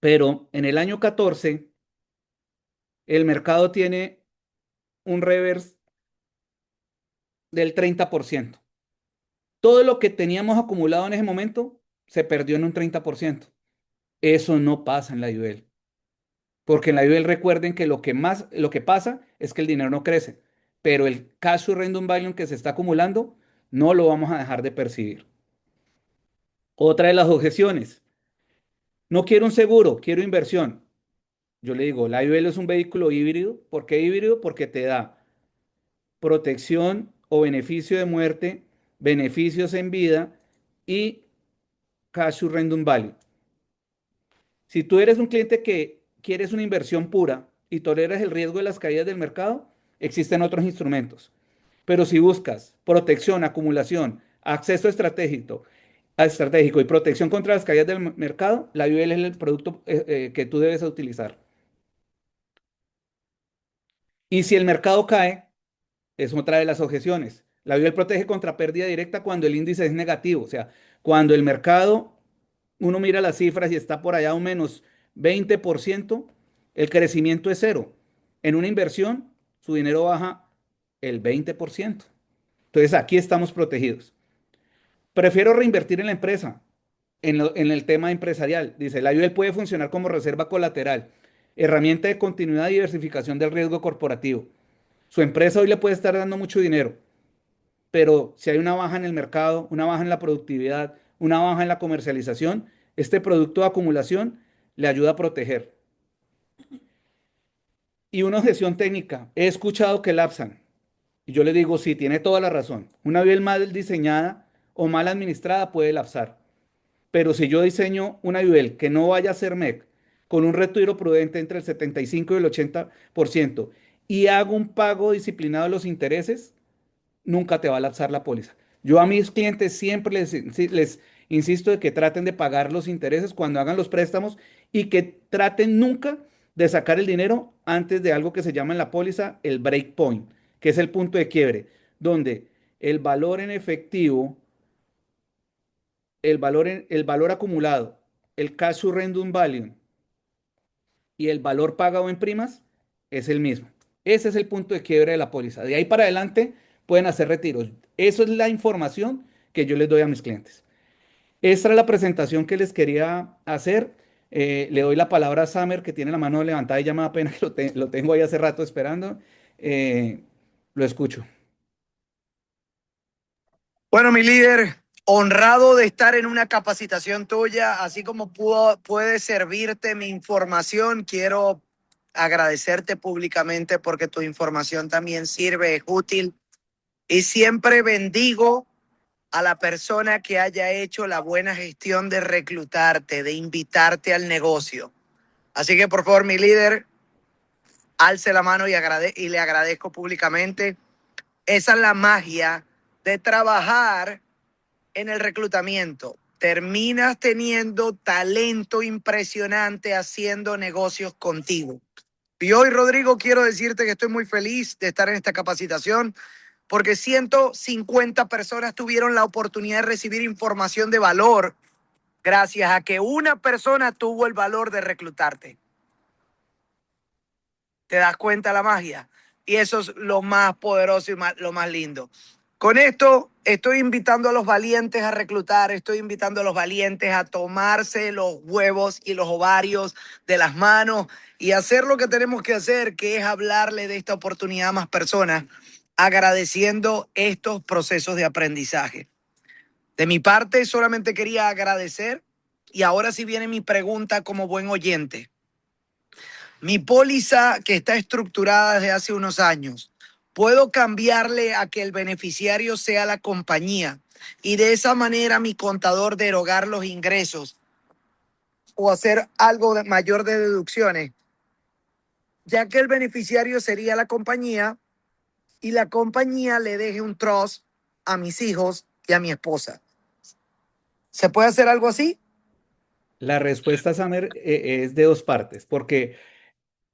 pero en el año 14 el mercado tiene un reverse del 30%. Todo lo que teníamos acumulado en ese momento se perdió en un 30%. Eso no pasa en la IUL. Porque en la IUL recuerden que lo que pasa es que el dinero no crece, pero el cash surrender value que se está acumulando no lo vamos a dejar de percibir. Otra de las objeciones, no quiero un seguro, quiero inversión. Yo le digo, la IUL es un vehículo híbrido. ¿Por qué híbrido? Porque te da protección o beneficio de muerte, beneficios en vida y cash surrender value. Si tú eres un cliente que quieres una inversión pura y toleras el riesgo de las caídas del mercado, existen otros instrumentos. Pero si buscas protección, acumulación, acceso estratégico y protección contra las caídas del mercado, la IUL es el producto que tú debes utilizar. Y si el mercado cae, es otra de las objeciones. La IUL protege contra pérdida directa cuando el índice es negativo, o sea, cuando el mercado, uno mira las cifras y está por allá un menos 20%, el crecimiento es cero. En una inversión, su dinero baja el 20%. Entonces, aquí estamos protegidos. Prefiero reinvertir en la empresa, en el tema empresarial. Dice, la IUL puede funcionar como reserva colateral, herramienta de continuidad y diversificación del riesgo corporativo. Su empresa hoy le puede estar dando mucho dinero, pero si hay una baja en el mercado, una baja en la productividad, una baja en la comercialización, este producto de acumulación le ayuda a proteger. Y una objeción técnica, he escuchado que lapsan. Y yo le digo, sí, tiene toda la razón. Una bien mal diseñada o mal administrada puede lapsar. Pero si yo diseño una IUL que no vaya a ser MEC, con un retiro prudente entre el 75 y el 80%, y hago un pago disciplinado de los intereses, nunca te va a lapsar la póliza. Yo a mis clientes siempre les insisto de que traten de pagar los intereses cuando hagan los préstamos y que traten nunca de sacar el dinero antes de algo que se llama en la póliza el break point, que es el punto de quiebre, donde el valor en efectivo, el valor acumulado, el cash surrender value y el valor pagado en primas es el mismo. Ese es el punto de quiebre de la póliza. De ahí para adelante pueden hacer retiros. Eso es la información que yo les doy a mis clientes. Esta es la presentación que les quería hacer. Le doy la palabra a Samer, que tiene la mano levantada y ya me da pena que lo tengo ahí hace rato esperando. Lo escucho. Bueno, mi líder, honrado de estar en una capacitación tuya, así como puede servirte mi información, quiero agradecerte públicamente porque tu información también sirve, es útil y siempre bendigo a la persona que haya hecho la buena gestión de reclutarte, de invitarte al negocio. Así que por favor, mi líder, alce la mano y le agradezco públicamente. Esa es la magia de trabajar en el reclutamiento. Terminas teniendo talento impresionante haciendo negocios contigo. Y hoy, Rodrigo, quiero decirte que estoy muy feliz de estar en esta capacitación porque 150 personas tuvieron la oportunidad de recibir información de valor gracias a que una persona tuvo el valor de reclutarte. ¿Te das cuenta la magia? Y eso es lo más poderoso y lo más lindo. Con esto estoy invitando a los valientes a reclutar, estoy invitando a los valientes a tomarse los huevos y los ovarios de las manos y hacer lo que tenemos que hacer, que es hablarle de esta oportunidad a más personas, agradeciendo estos procesos de aprendizaje. De mi parte, solamente quería agradecer y ahora sí viene mi pregunta como buen oyente. Mi póliza que está estructurada desde hace unos años, ¿puedo cambiarle a que el beneficiario sea la compañía y de esa manera mi contador derogar los ingresos o hacer algo mayor de deducciones? Ya que el beneficiario sería la compañía y la compañía le deje un trust a mis hijos y a mi esposa. ¿Se puede hacer algo así? La respuesta, Samer, es de dos partes, porque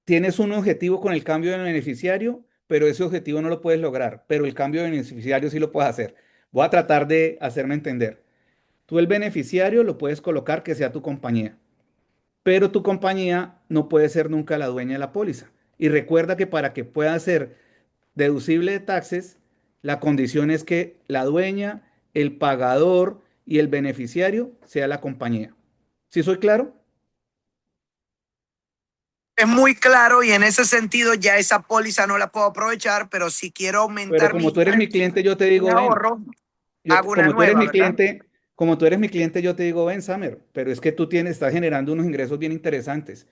tienes un objetivo con el cambio de beneficiario, pero ese objetivo no lo puedes lograr, pero el cambio de beneficiario sí lo puedes hacer. Voy a tratar de hacerme entender. Tú el beneficiario lo puedes colocar que sea tu compañía, pero tu compañía no puede ser nunca la dueña de la póliza. Y recuerda que para que pueda ser deducible de taxes, la condición es que la dueña, el pagador y el beneficiario sea la compañía. ¿Sí soy claro? Es muy claro y en ese sentido ya esa póliza no la puedo aprovechar, pero si quiero Pero aumentar como tú eres mi cliente, yo te digo, ven. ahorro, hago una Como tú eres nueva, mi ¿verdad? cliente, como tú eres mi cliente, yo te digo, ven, Samer, pero es que tú estás generando unos ingresos bien interesantes.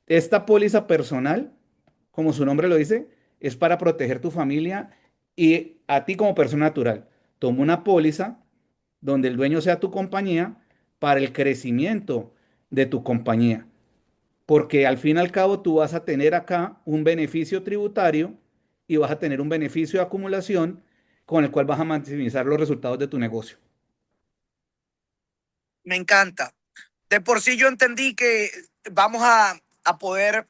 Esta póliza personal, como su nombre lo dice, es para proteger tu familia y a ti como persona natural. Toma una póliza donde el dueño sea tu compañía para el crecimiento de tu compañía. Porque al fin y al cabo tú vas a tener acá un beneficio tributario y vas a tener un beneficio de acumulación con el cual vas a maximizar los resultados de tu negocio. Me encanta. De por sí yo entendí que vamos a poder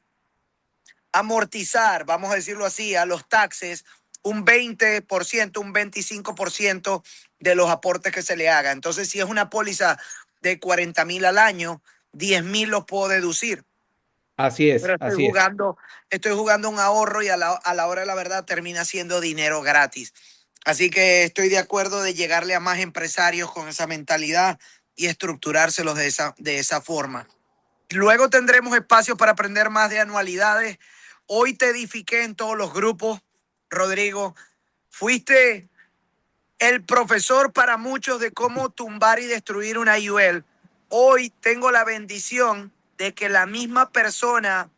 amortizar, vamos a decirlo así, a los taxes un 20%, un 25% de los aportes que se le haga. Entonces, si es una póliza de 40,000 al año, 10,000 los puedo deducir. Así es, Pero así es. estoy jugando un ahorro y a la hora de la verdad termina siendo dinero gratis. Así que estoy de acuerdo de llegarle a más empresarios con esa mentalidad y estructurárselos de esa forma. Luego tendremos espacio para aprender más de anualidades. Hoy te edifiqué en todos los grupos, Rodrigo. Fuiste el profesor para muchos de cómo tumbar y destruir una IUL. Hoy tengo la bendición de que la misma persona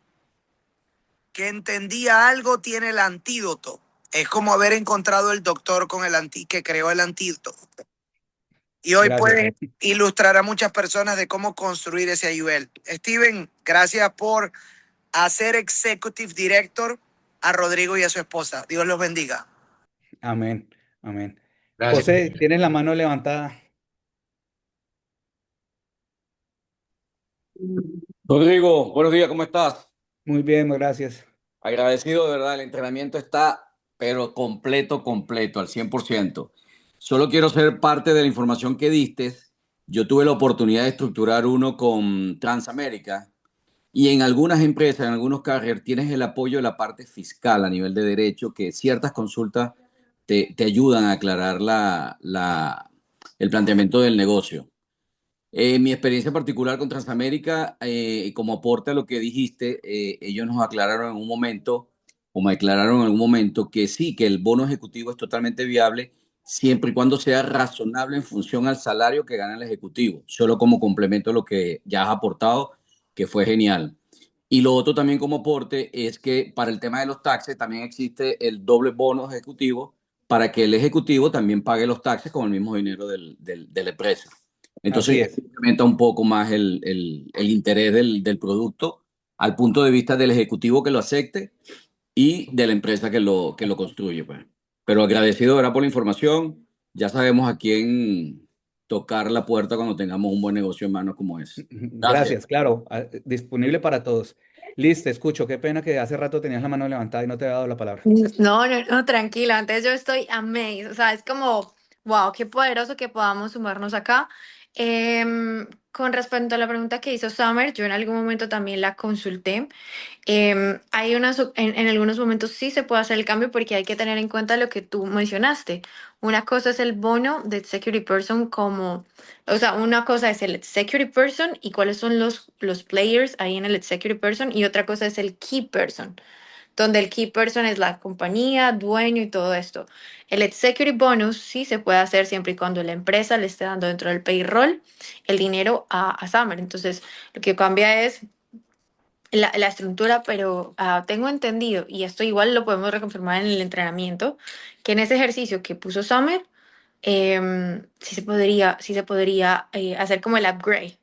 que entendía algo tiene el antídoto. Es como haber encontrado el doctor con que creó el antídoto. y hoy Gracias. puedes ilustrar a muchas personas de cómo construir ese IUL. Steven, gracias por hacer Executive Director a Rodrigo y a su esposa. Dios los bendiga. Amén, amén. Gracias. José, tienes la mano levantada. Rodrigo, buenos días, ¿cómo estás? Muy bien, gracias. Agradecido, de verdad, el entrenamiento está, pero completo, al 100%. Solo quiero ser parte de la información que diste. Yo tuve la oportunidad de estructurar uno con Transamérica y en algunas empresas, en algunos carriers, tienes el apoyo de la parte fiscal a nivel de derecho, que ciertas consultas te ayudan a aclarar el planteamiento del negocio. Mi experiencia particular con Transamérica, como aporte a lo que dijiste, ellos nos aclararon en un momento, o me aclararon en algún momento, que sí, que el bono ejecutivo es totalmente viable siempre y cuando sea razonable en función al salario que gana el ejecutivo, solo como complemento a lo que ya has aportado, que fue genial. Y lo otro también como aporte es que para el tema de los taxes también existe el doble bono ejecutivo para que el ejecutivo también pague los taxes con el mismo dinero de la empresa. Entonces, Así eso es. incrementa un poco más el interés del producto al punto de vista del ejecutivo que lo acepte y de la empresa que lo construye, pues. Pero agradecido, ¿verdad?, por la información. Ya sabemos a quién tocar la puerta cuando tengamos un buen negocio en manos como es. Gracias. Gracias, claro, disponible para todos. Liz, te escucho. Qué pena que hace rato tenías la mano levantada y no te he dado la palabra. No, no, no, tranquila. Antes yo estoy amazed. O sea, es como, wow, qué poderoso que podamos sumarnos acá. Con respecto a la pregunta que hizo Summer, yo en algún momento también la consulté. Hay en algunos momentos sí se puede hacer el cambio porque hay que tener en cuenta lo que tú mencionaste. Una cosa es el bono de Security Person como, o sea, una cosa es el Security Person y cuáles son los players ahí en el Security Person y otra cosa es el Key Person, donde el Key Person es la compañía, dueño y todo esto. El Executive Bonus sí se puede hacer siempre y cuando la empresa le esté dando dentro del payroll el dinero a Summer. Entonces, lo que cambia es la estructura, pero tengo entendido, y esto igual lo podemos reconfirmar en el entrenamiento, que en ese ejercicio que puso Summer, sí se podría hacer como el upgrade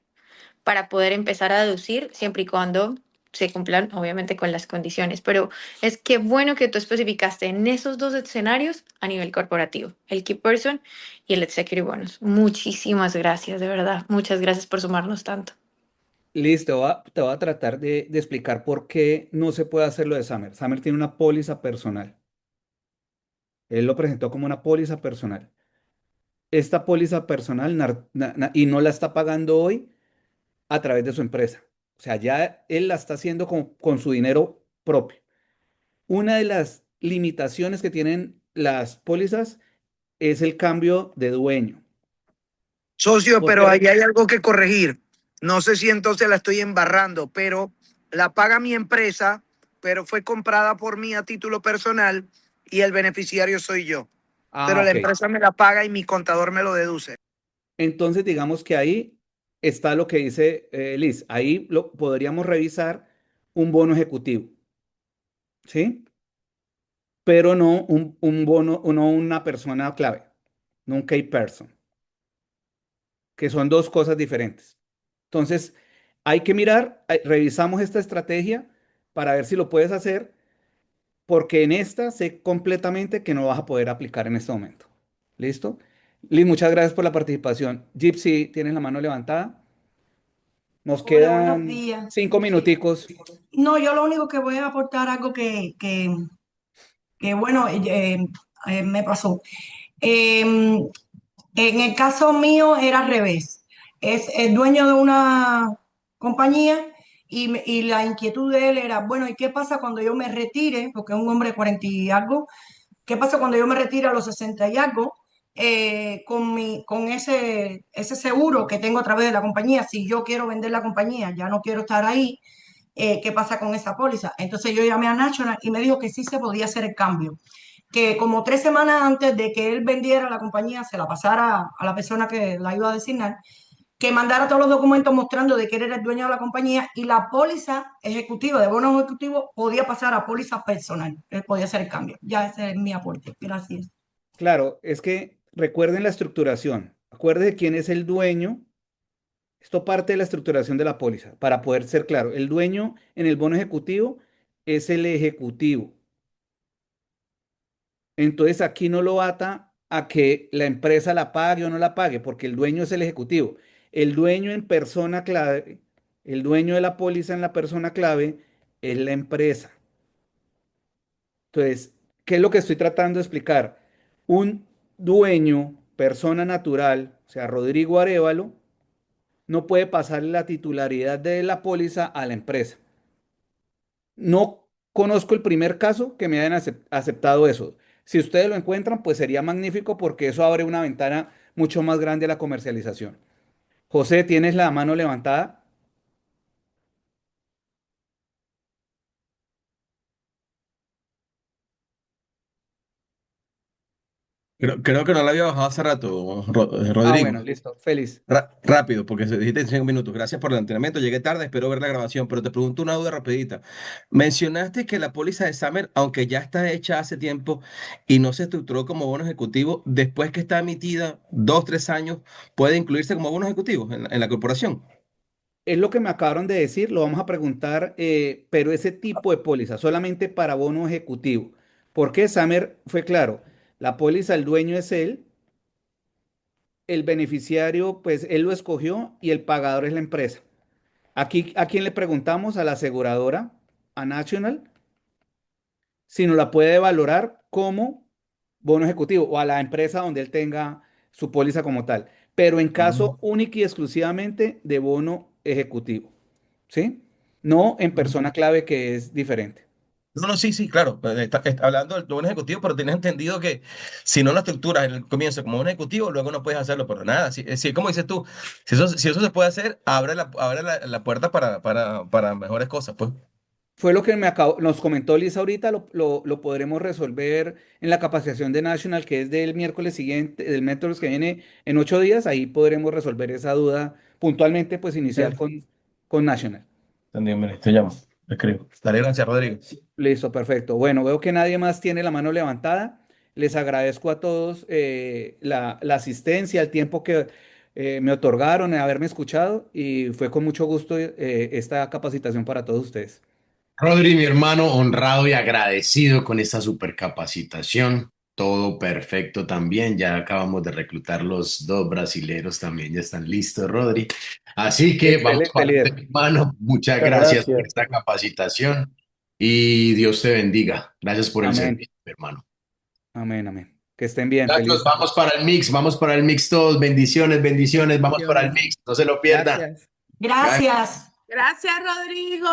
para poder empezar a deducir siempre y cuando se cumplan, obviamente, con las condiciones. Pero es que bueno que tú especificaste en esos dos escenarios a nivel corporativo, el Key Person y el Executive Bonus. Muchísimas gracias, de verdad. Muchas gracias por sumarnos tanto. Listo, te voy a tratar de explicar por qué no se puede hacer lo de Summer. Summer tiene una póliza personal. Él lo presentó como una póliza personal. Esta póliza personal y no la está pagando hoy a través de su empresa. O sea, ya él la está haciendo con su dinero propio. Una de las limitaciones que tienen las pólizas es el cambio de dueño. Socio, Vos pero te- ahí hay algo que corregir. No sé si entonces la estoy embarrando, pero la paga mi empresa, pero fue comprada por mí a título personal y el beneficiario soy yo. Pero la Ok. empresa me la paga y mi contador me lo deduce. Entonces, digamos que ahí está lo que dice Liz. Ahí podríamos revisar un bono ejecutivo, ¿sí? Pero no un bono, no una persona clave, no un key person, que son dos cosas diferentes. Entonces, hay que mirar, revisamos esta estrategia para ver si lo puedes hacer, porque en esta sé completamente que no vas a poder aplicar en este momento. ¿Listo? Liz, muchas gracias por la participación. Gypsy, tienes la mano levantada. Nos Hola, buenos quedan días. 5 minuticos. No, yo lo único que voy a aportar algo que bueno, me pasó. En el caso mío era al revés. Es el dueño de una compañía y la inquietud de él era, bueno, ¿y qué pasa cuando yo me retire? Porque es un hombre de 40 y algo. ¿Qué pasa cuando yo me retire a los 60 y algo? Con ese seguro que tengo a través de la compañía, si yo quiero vender la compañía, ya no quiero estar ahí, ¿qué pasa con esa póliza? Entonces yo llamé a National y me dijo que sí se podía hacer el cambio, que como 3 semanas antes de que él vendiera la compañía, se la pasara a la persona que la iba a designar, que mandara todos los documentos mostrando de que él era el dueño de la compañía y la póliza ejecutiva, de bono ejecutivo, podía pasar a póliza personal. Él podía hacer el cambio. Ya ese es mi aporte. Gracias. Claro, es que recuerden la estructuración. Acuérdese quién es el dueño. Esto parte de la estructuración de la póliza, para poder ser claro. El dueño en el bono ejecutivo es el ejecutivo. Entonces aquí no lo ata a que la empresa la pague o no la pague, porque el dueño es el ejecutivo. El dueño en persona clave, el dueño de la póliza en la persona clave es la empresa. Entonces, ¿qué es lo que estoy tratando de explicar? Un dueño, persona natural, o sea, Rodrigo Arévalo, no puede pasarle la titularidad de la póliza a la empresa. No conozco el primer caso que me hayan aceptado eso. Si ustedes lo encuentran, pues sería magnífico porque eso abre una ventana mucho más grande a la comercialización. José, ¿tienes la mano levantada? Creo que no la había bajado hace rato, Ah, Rodrigo. bueno, listo. Feliz. Rápido, porque dijiste en 5 minutos. Gracias por el entrenamiento. Llegué tarde, espero ver la grabación, pero te pregunto una duda rapidita. Mencionaste que la póliza de Summer, aunque ya está hecha hace tiempo y no se estructuró como bono ejecutivo, después que está emitida 2, 3 años, puede incluirse como bono ejecutivo en la corporación. Es lo que me acabaron de decir, lo vamos a preguntar, pero ese tipo de póliza, solamente para bono ejecutivo. Porque Samer fue claro, la póliza, el dueño es él, el beneficiario, pues él lo escogió y el pagador es la empresa. Aquí, ¿a quién le preguntamos? A la aseguradora, a National, si nos la puede valorar como bono ejecutivo o a la empresa donde él tenga su póliza como tal, pero en caso único y exclusivamente de bono ejecutivo, ¿sí? No en persona clave, que es diferente. No, no, sí, sí, claro. Está hablando del bono ejecutivo, pero tienes entendido que si no lo estructuras en el comienzo como bono ejecutivo, luego no puedes hacerlo, pero nada. Sí, como dices tú, si eso se puede hacer, abre la puerta para mejores cosas, pues. Fue lo que nos comentó Lisa ahorita, lo podremos resolver en la capacitación de National, que es del miércoles siguiente, del miércoles que viene en 8 días. Ahí podremos resolver esa duda puntualmente, pues inicial con National. Entendido, mire, te llamo, te escribo. Dale, gracias, Rodrigo. Listo, perfecto. Bueno, veo que nadie más tiene la mano levantada. Les agradezco a todos la asistencia, el tiempo que me otorgaron, haberme escuchado y fue con mucho gusto esta capacitación para todos ustedes. Rodri, mi hermano, honrado y agradecido con esta super capacitación. Todo perfecto también. Ya acabamos de reclutar los 2 brasileros también, ya están listos, Rodri. Así que vamos Excelente, para adelante, líder. mi hermano. Muchas Muchas gracias por gracias. esta capacitación y Dios te bendiga. Gracias por el Amén. servicio, mi hermano. Amén, amén. Que estén bien, Muchachos, feliz. vamos para el mix todos. Bendiciones, bendiciones. Vamos para el mix, no se lo pierdan. Gracias. Gracias. Gracias, Rodrigo.